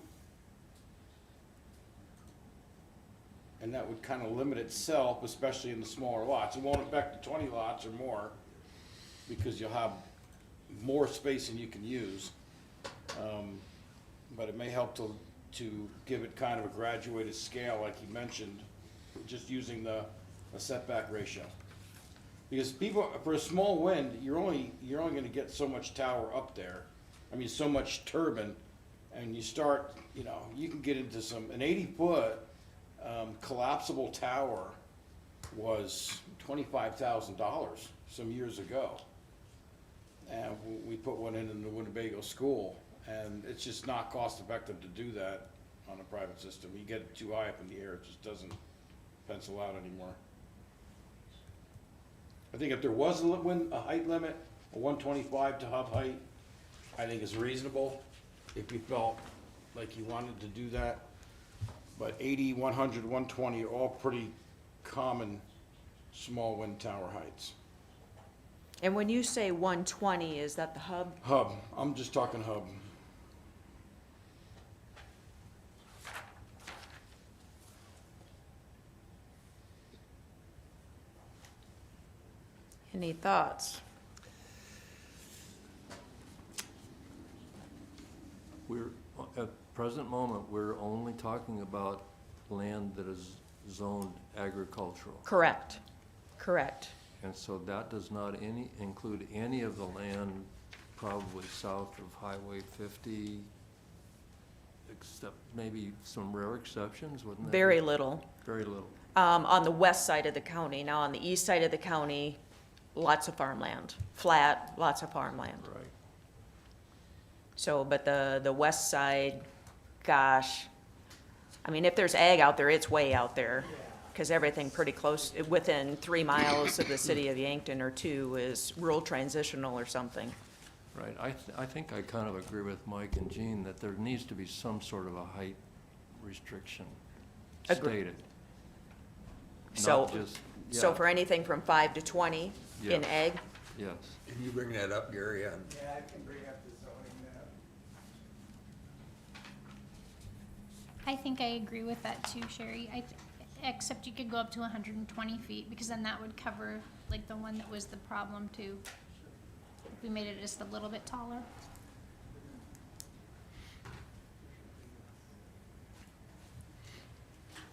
and that would kind of limit itself, especially in the smaller lots. It won't affect the 20 lots or more, because you'll have more space than you can use. But it may help to give it kind of a graduated scale, like you mentioned, just using the setback ratio. Because people, for a small wind, you're only gonna get so much tower up there. I mean, so much turbine, and you start, you know, you can get into an 80-foot collapsible tower was $25,000 some years ago. And we put one in the Winnebago school, and it's just not cost effective to do that on a private system. You get it too high up in the air, it just doesn't pencil out anymore. I think if there was a height limit, a 125 to hub height, I think is reasonable, if you felt like you wanted to do that. But 80, 100, 120 are all pretty common small wind tower heights. And when you say 120, is that the hub? Hub, I'm just talking hub. Any thoughts? We're, at present moment, we're only talking about land that is zoned agricultural. Correct, correct. And so that does not include any of the land probably south of Highway 50, except maybe some rare exceptions, wouldn't that be? Very little. Very little. On the west side of the county. Now, on the east side of the county, lots of farmland, flat, lots of farmland. Right. So, but the west side, gosh, I mean, if there's ag out there, it's way out there. Because everything pretty close, within 3 miles of the city of Yankton or 2 is rural transitional or something. Right. I think I kind of agree with Mike and Jean that there needs to be some sort of a height restriction stated. So, Not just, so yeah, for anything from 5 to 20 in Yes. ag? yes. Can you bring that up, Gary, on Yeah, I can bring up the zoning map. I think I agree with that too, Sherry. Except you could go up to 120 feet, because then that would cover like the one that was the problem too. If we made it just a little bit taller.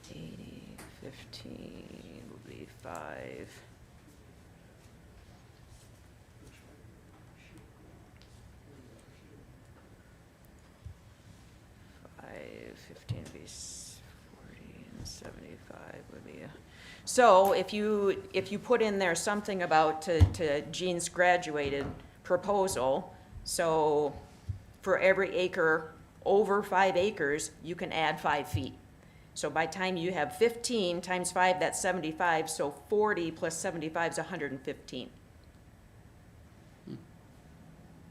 80, 15 will be 5. Five, 15 would be 40, and 75 would be so if you put in there something about to Jean's graduated proposal, so for every acre over 5 acres, you can add 5 feet. So by time you have 15 times 5, that's 75, so 40 plus 75 is 115.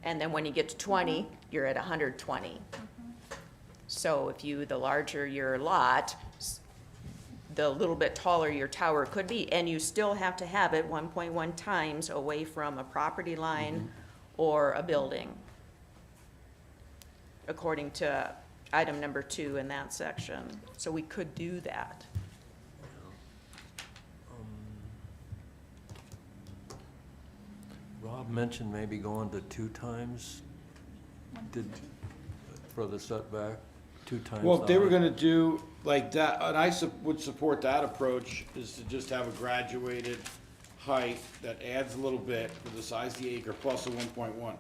And then when you get to 20, you're at 120. So if the larger your lot, the little bit taller your tower could be, and you still have to have it 1.1 times away from a property line or a building, according to item number 2 in that section. So we could do that. Rob mentioned maybe going to 2 times for the setback, 2 times. Well, if they the were height. gonna do like that, and I would support that approach, is to just have a graduated height that adds a little bit for the size of the acre plus a 1.1.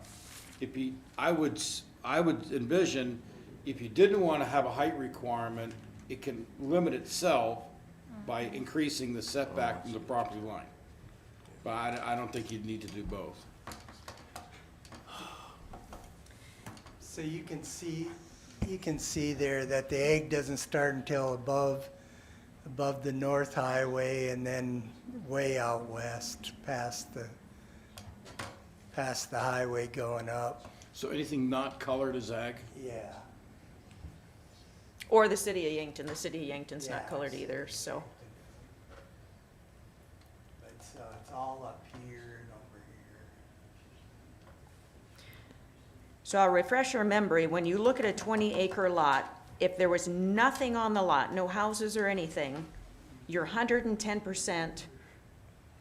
I would envision, if you didn't wanna have a height requirement, it can limit itself by increasing the setback from the property line. But I don't think you'd need to do both. So you can see there that the egg doesn't start until above the North Highway and then way out west past the highway going up. So anything not colored is ag? Yeah. Or the city of Yankton. The city of Yankton's not Yeah, colored it's- either, so. But so it's all up here and over here. So I'll refresh your memory, when you look at a 20-acre lot, if there was nothing on the lot, no houses or anything, your 110%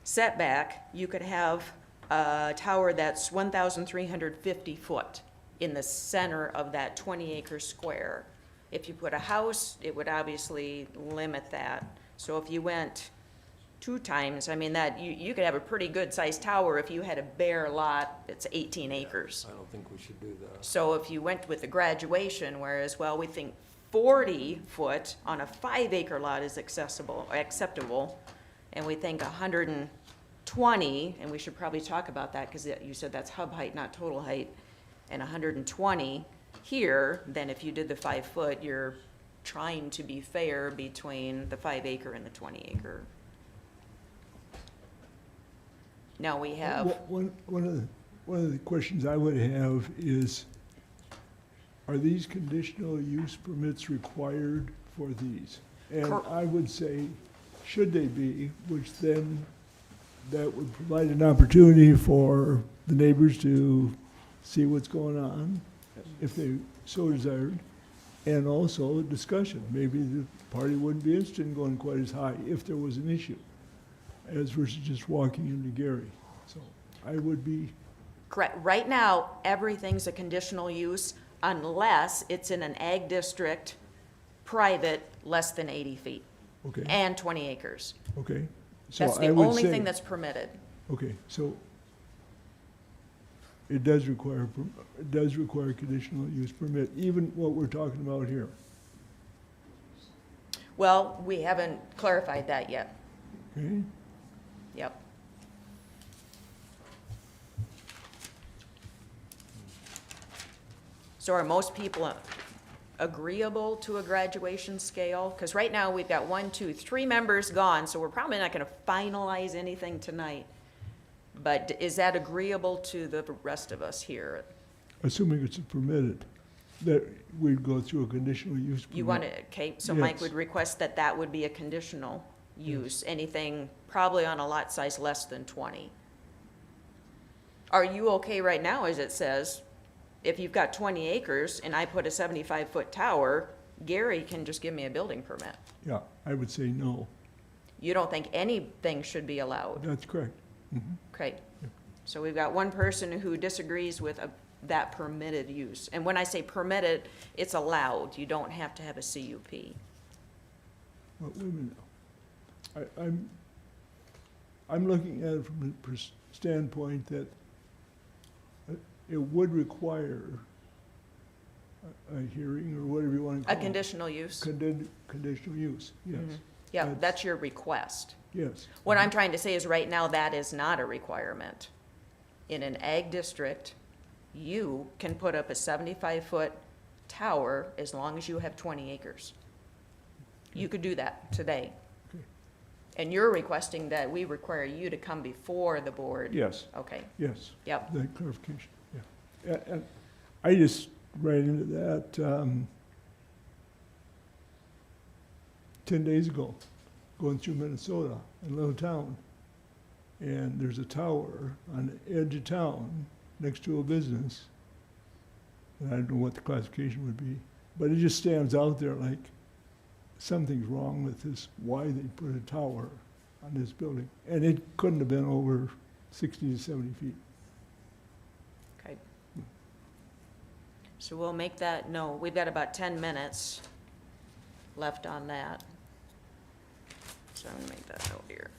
setback, you could have a tower that's 1,350 foot in the center of that 20-acre square. If you put a house, it would obviously limit that. So if you went 2 times, I mean, that, you could have a pretty good-sized tower if you had a bare lot that's 18 acres. I don't think we should do that. So if you went with the graduation, whereas, well, we think 40 foot on a 5-acre lot is acceptable, and we think 120, and we should probably talk about that, because you said that's hub height, not total height, and 120 here, then if you did the 5 foot, you're trying to be fair between the 5-acre and the 20-acre. Now we have, One of the questions I would have is, are these conditional use permits required for these? And Cor- I would say, should they be, which then that would provide an opportunity for the neighbors to see what's going on, if they so desired, and also a discussion. Maybe the party wouldn't be interested in going quite as high if there was an issue, as versus just walking into Gary. So I would be, correct, right now, everything's a conditional use unless it's in an ag district, private, less than 80 feet, okay, and 20 acres. okay. So That's I the would only say- thing that's permitted. Okay, so it does require, conditional use permit, even what we're talking about here. Well, we haven't clarified that yet. Okay? Yep. So are most people agreeable to a graduation scale? Because right now, we've got 1, 2, 3 members gone, so we're probably not going to finalize anything tonight. But is that agreeable to the rest of us here? Assuming it's permitted, that we'd go through a conditional use permit. You want to, okay, so Mike Yes. would request that that would be a conditional use, anything probably on a lot size less than 20. Are you okay right now, as it says, if you've got 20 acres and I put a 75-foot tower, Gary can just give me a building permit? Yeah, I would say no. You don't think anything should be allowed? That's correct. Mhm. Okay, so we've got one person who disagrees with that permitted use. And when I say permitted, it's allowed, you don't have to have a CUP. Well, wait a minute now. I'm looking at it from the standpoint that it would require a hearing, or whatever you want to A call it. conditional use? Conditional use, yes, Mhm. Yeah, that's your request. yes. What I'm trying to say is right now, that is not a requirement. In an ag district, you can put up a 75-foot tower as long as you have 20 acres. You could do that today. Okay. And you're requesting that we require you to come before the board? Yes, Okay, yes. yep. That clarification, yeah. And I just ran into that 10 days ago, going through Minnesota, a little town. And there's a tower on the edge of town next to a business. And I don't know what the classification would be, but it just stands out there like something's wrong with this, why they put a tower on this building. And it couldn't have been over 60 to 70 feet. Okay. So we'll make that, no, we've got about 10 minutes left on that. So I'm gonna make that note here.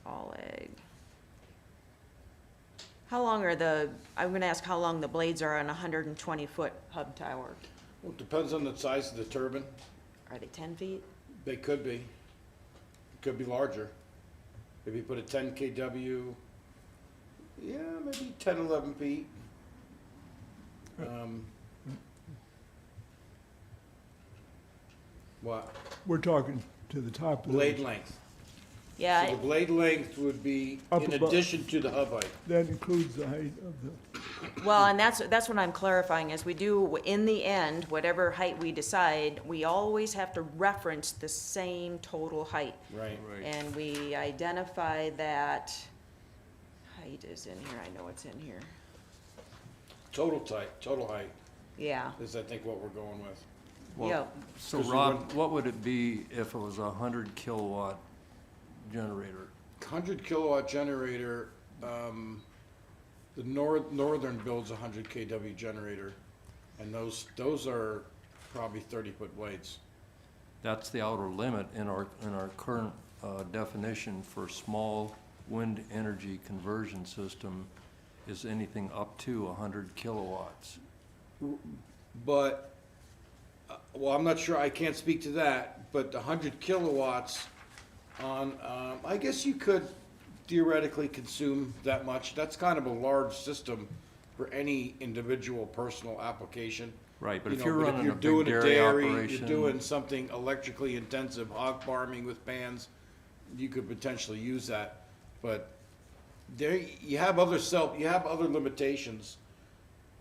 All egg. How long are I'm gonna ask how long the blades are on a 120-foot hub tower. Well, it depends on the size of the turbine. Are they 10 feet? They could be. Could be larger. If you put a 10 kW, yeah, maybe 10, 11 feet. What? We're talking to the top of the. Blade length. Yeah, So the blade length would be Up in above. addition to the hub height. That includes the height of the, well, and that's what I'm clarifying, is we do, in the end, whatever height we decide, we always have to reference the same total height. Right. And we identify that height is in here, I know it's in here. Total height Yeah, is I think what we're going with. Well, Yeah. So Because Rob, what would it be if it was a 100 kilowatt generator? 100 kilowatt generator, the Northern builds a 100 KW generator, and those are probably 30-foot blades. That's the outer limit in our current definition for small wind energy conversion system is anything up to 100 kilowatts. But, well, I'm not sure, I can't speak to that, but the 100 kilowatts on, I guess you could theoretically consume that much. That's kind of a large system for any individual personal application. Right, but You if know, you're running you're a big doing dairy operation. You're doing something electrically intensive, hog farming with pans, you could potentially use that. But there, you have other limitations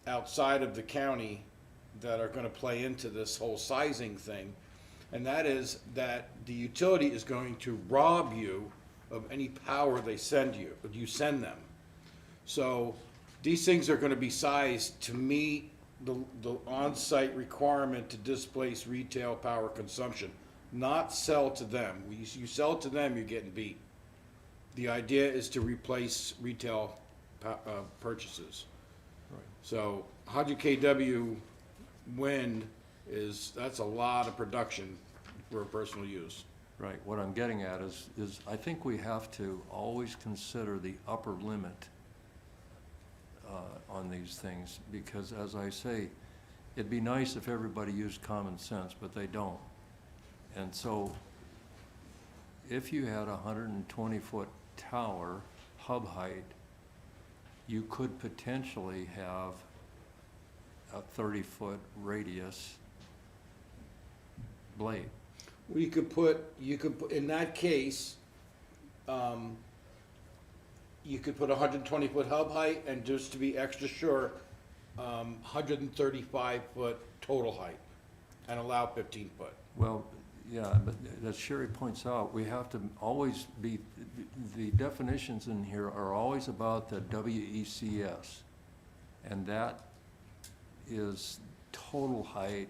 outside of the county that are gonna play into this whole sizing thing. And that is that the utility is going to rob you of any power they send you, you send them. So these things are gonna be sized to meet the on-site requirement to displace retail power consumption, not sell to them. You sell to them, you're getting beat. The idea is to replace retail purchases. Right. So 100 kW wind that's a lot of production for personal use. Right, what I'm getting at is I think we have to always consider the upper limit on these things, because as I say, it'd be nice if everybody used common sense, but they don't. And so, if you had a 120-foot tower, hub height, you could potentially have a 30-foot radius blade. Well, you could put, in that case, you could put a 120-foot hub height, and just to be extra sure, 135-foot total height, and allow 15-foot. Well, yeah, but as Sherry points out, we have to always be, the definitions in here are always about the WECS. And that is total height,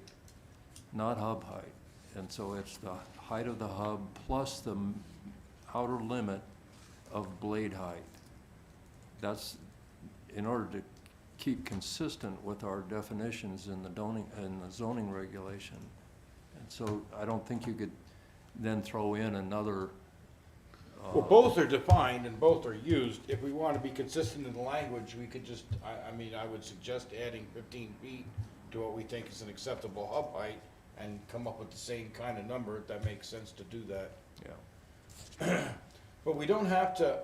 not hub height. And so it's the height of the hub plus the outer limit of blade height. That's in order to keep consistent with our definitions in the zoning regulation. And so I don't think you could then throw in another. Well, both are defined and both are used. If we want to be consistent in the language, we could just, I mean, I would suggest adding 15 feet to what we think is an acceptable hub height and come up with the same kind of number, if that makes sense to do that. Yeah. But we don't have to,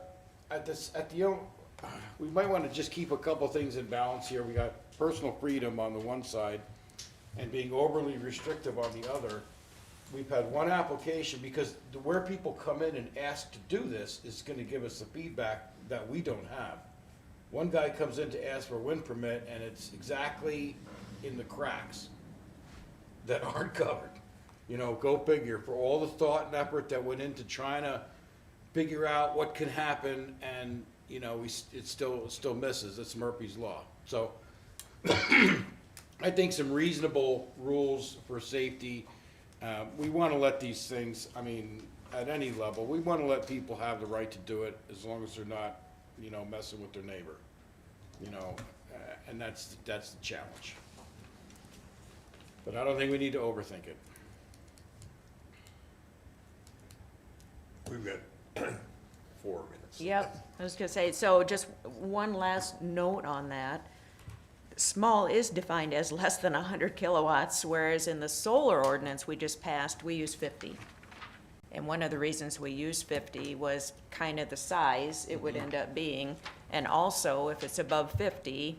we might want to just keep a couple things in balance here. We got personal freedom on the one side and being overly restrictive on the other. We've had one application, because where people come in and ask to do this is gonna give us the feedback that we don't have. One guy comes in to ask for a wind permit, and it's exactly in the cracks that aren't covered. You know, go figure, for all the thought and effort that went into trying to figure out what can happen, and, you know, it still misses. It's Murphy's Law. So, I think some reasonable rules for safety. We want to let these things, I mean, at any level, we want to let people have the right to do it as long as they're not, you know, messing with their neighbor. You know, and that's the challenge. But I don't think we need to overthink it. We've got 4 minutes. Yep, I was gonna say, so just one last note on that. Small is defined as less than 100 kilowatts, whereas in the solar ordinance we just passed, we use 50. And one of the reasons we use 50 was kind of the size it would end up being. And also, if it's above 50,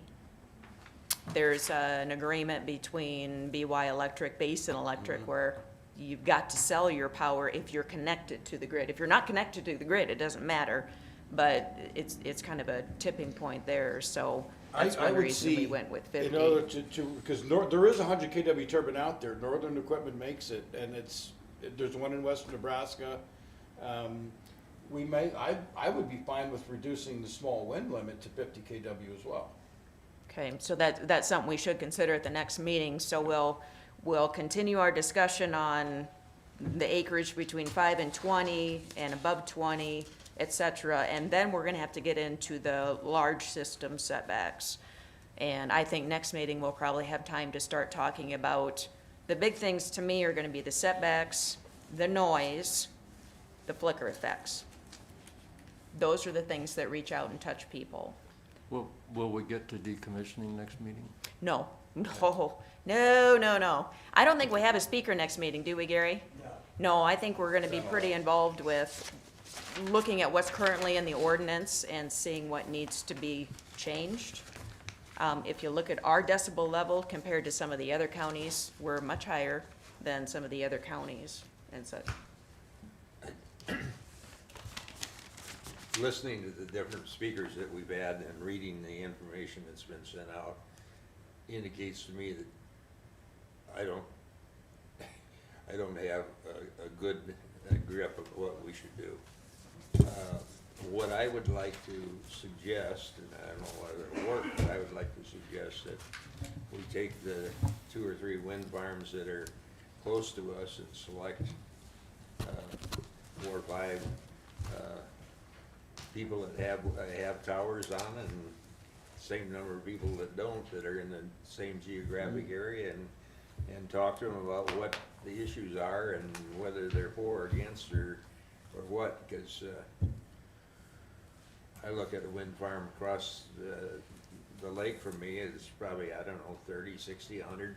there's an agreement between BY Electric, Basin Electric, where you've got to sell your power if you're connected to the grid. If you're not connected to the grid, it doesn't matter, but it's kind of a tipping point there, so that's I one would reason we see, went with 50. in order because there is a 100 kW turbine out there. Northern Equipment makes it, and there's one in western Nebraska. I would be fine with reducing the small wind limit to 50 kW as well. Okay, so that's something we should consider at the next meeting, so We'll continue our discussion on the acreage between 5 and 20 and above 20, et cetera. And then we're gonna have to get into the large system setbacks. And I think next meeting we'll probably have time to start talking about, the big things to me are gonna be the setbacks, the noise, the flicker effects. Those are the things that reach out and touch people. Will we get to decommissioning next meeting? No, no. I don't think we have a speaker next meeting, do we, Gary? No, I think we're gonna be pretty involved with looking at what's currently in the ordinance and seeing what needs to be changed. If you look at our decibel level compared to some of the other counties, we're much higher than some of the other counties and such. Listening to the different speakers that we've had and reading the information that's been sent out indicates to me that I don't have a good grip of what we should do. What I would like to suggest, and I don't know whether it'll work, but I would like to suggest that we take the 2 or 3 wind farms that are close to us and select 4 or 5 people that have towers on it, and same number of people that don't, that are in the same geographic area, and talk to them about what the issues are and whether they're for or against or what, because I look at a wind farm across the lake from me, it's probably, I don't know, 30, 60, 100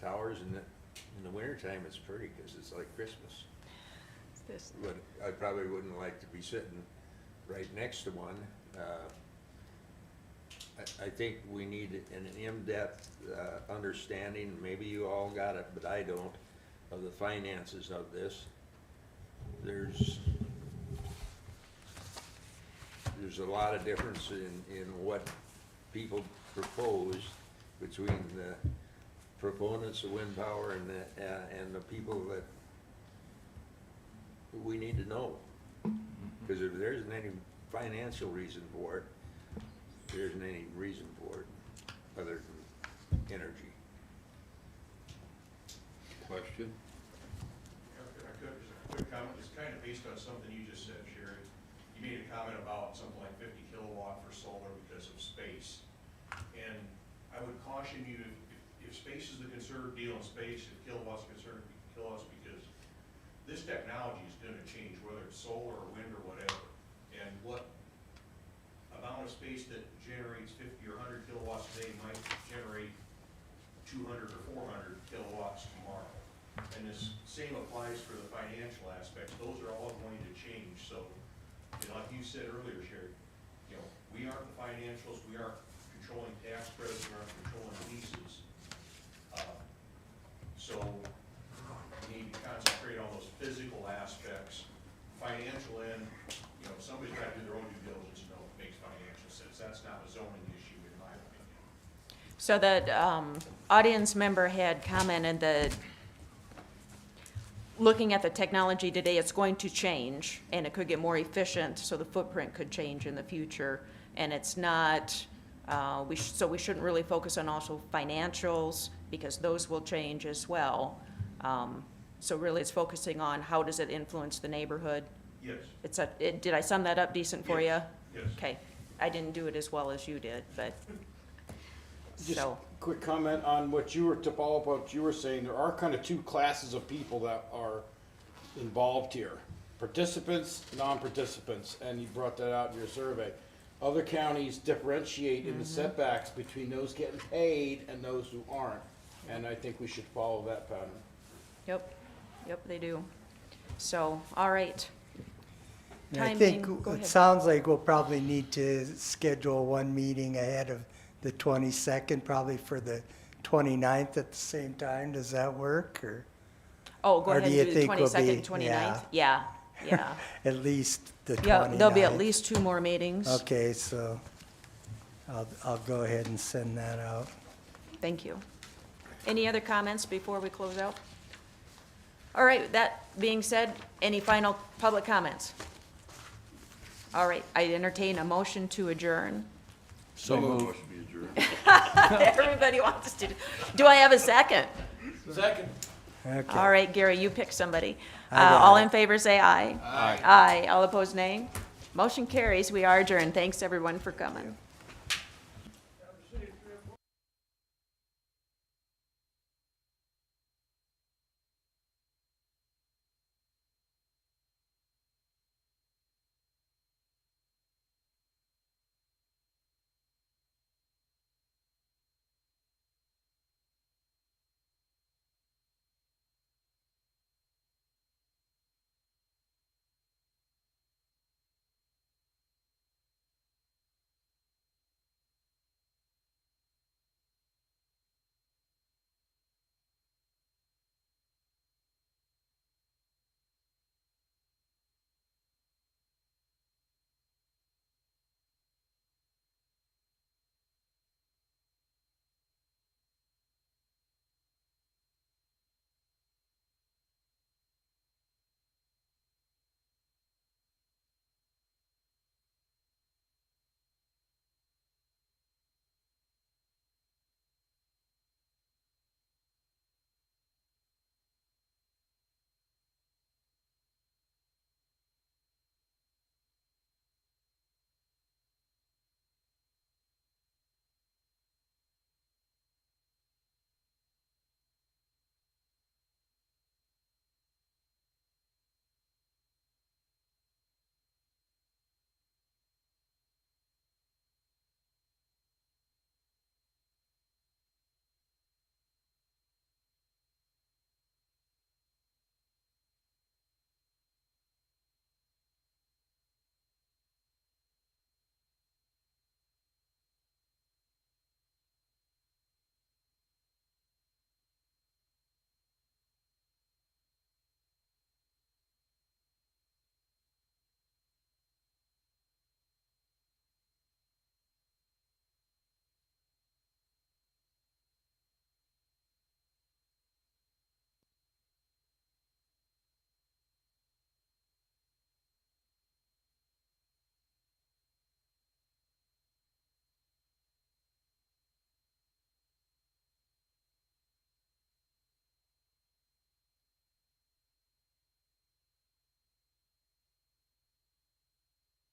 towers, and in the wintertime it's pretty because it's like Christmas. But I probably wouldn't like to be sitting right next to one. I think we need an in-depth understanding, maybe you all got it, but I don't, of the finances of this. There's a lot of difference in what people propose between the proponents of wind power and the people that we need to know. Because if there isn't any financial reason for it, there isn't any reason for it other than energy. Question? If I could, just a quick comment, it's kind of based on something you just said, Sherry. You made a comment about something like 50 kilowatt for solar because of space. And I would caution you, if space is the concern, deal in space, if kilowatts is concerned, kilowatts, because this technology is gonna change, whether it's solar or wind or whatever. And what amount of space that generates 50 or 100 kilowatts today might generate 200 or 400 kilowatts tomorrow. And this same applies for the financial aspects. Those are all going to change. So, like you said earlier, Sherry, we aren't the financials, we aren't controlling tax credits, we aren't controlling leases. So we need to concentrate on those physical aspects. Financial end, somebody's got to do their own due diligence to know if it makes financial sense. That's not a zoning issue in my opinion. So that audience member had commented that looking at the technology today, it's going to change and it could get more efficient, so the footprint could change in the future. And it's not, so we shouldn't really focus on also financials because those will change as well. So really it's focusing on how does it influence the neighborhood? Yes. Did I sum that up decent for you? Yes. Okay. I didn't do it as well as you did, but, Just so. quick comment on what you were, to follow up what you were saying, there are kind of 2 classes of people that are involved here. Participants, non-participants, and you brought that out in your survey. Other counties differentiate in the setbacks between those getting paid and those who aren't. And I think we should follow that pattern. Yep, they do. So, all right. And I Time think being- go it ahead. sounds like we'll probably need to schedule one meeting ahead of the 22nd, probably for the 29th at the same time. Does that work, or? Oh, go Or ahead do you and do the think we'll be- 22nd, 29th? Yeah. At least the 29th? Yeah, there'll be at least 2 more meetings. Okay, so I'll go ahead and send that out. Thank you. Any other comments before we close out? All right, that being said, any final public comments? All right, I entertain a motion to adjourn. So moved. Motion be adjourned. Everybody wants to. Do I have a second? Second. Okay. All right, Gary, you pick somebody. I got All it. in favor, say aye. Aye. Aye. All opposed, nay. Motion carries. We are adjourned. Thanks, everyone, for coming.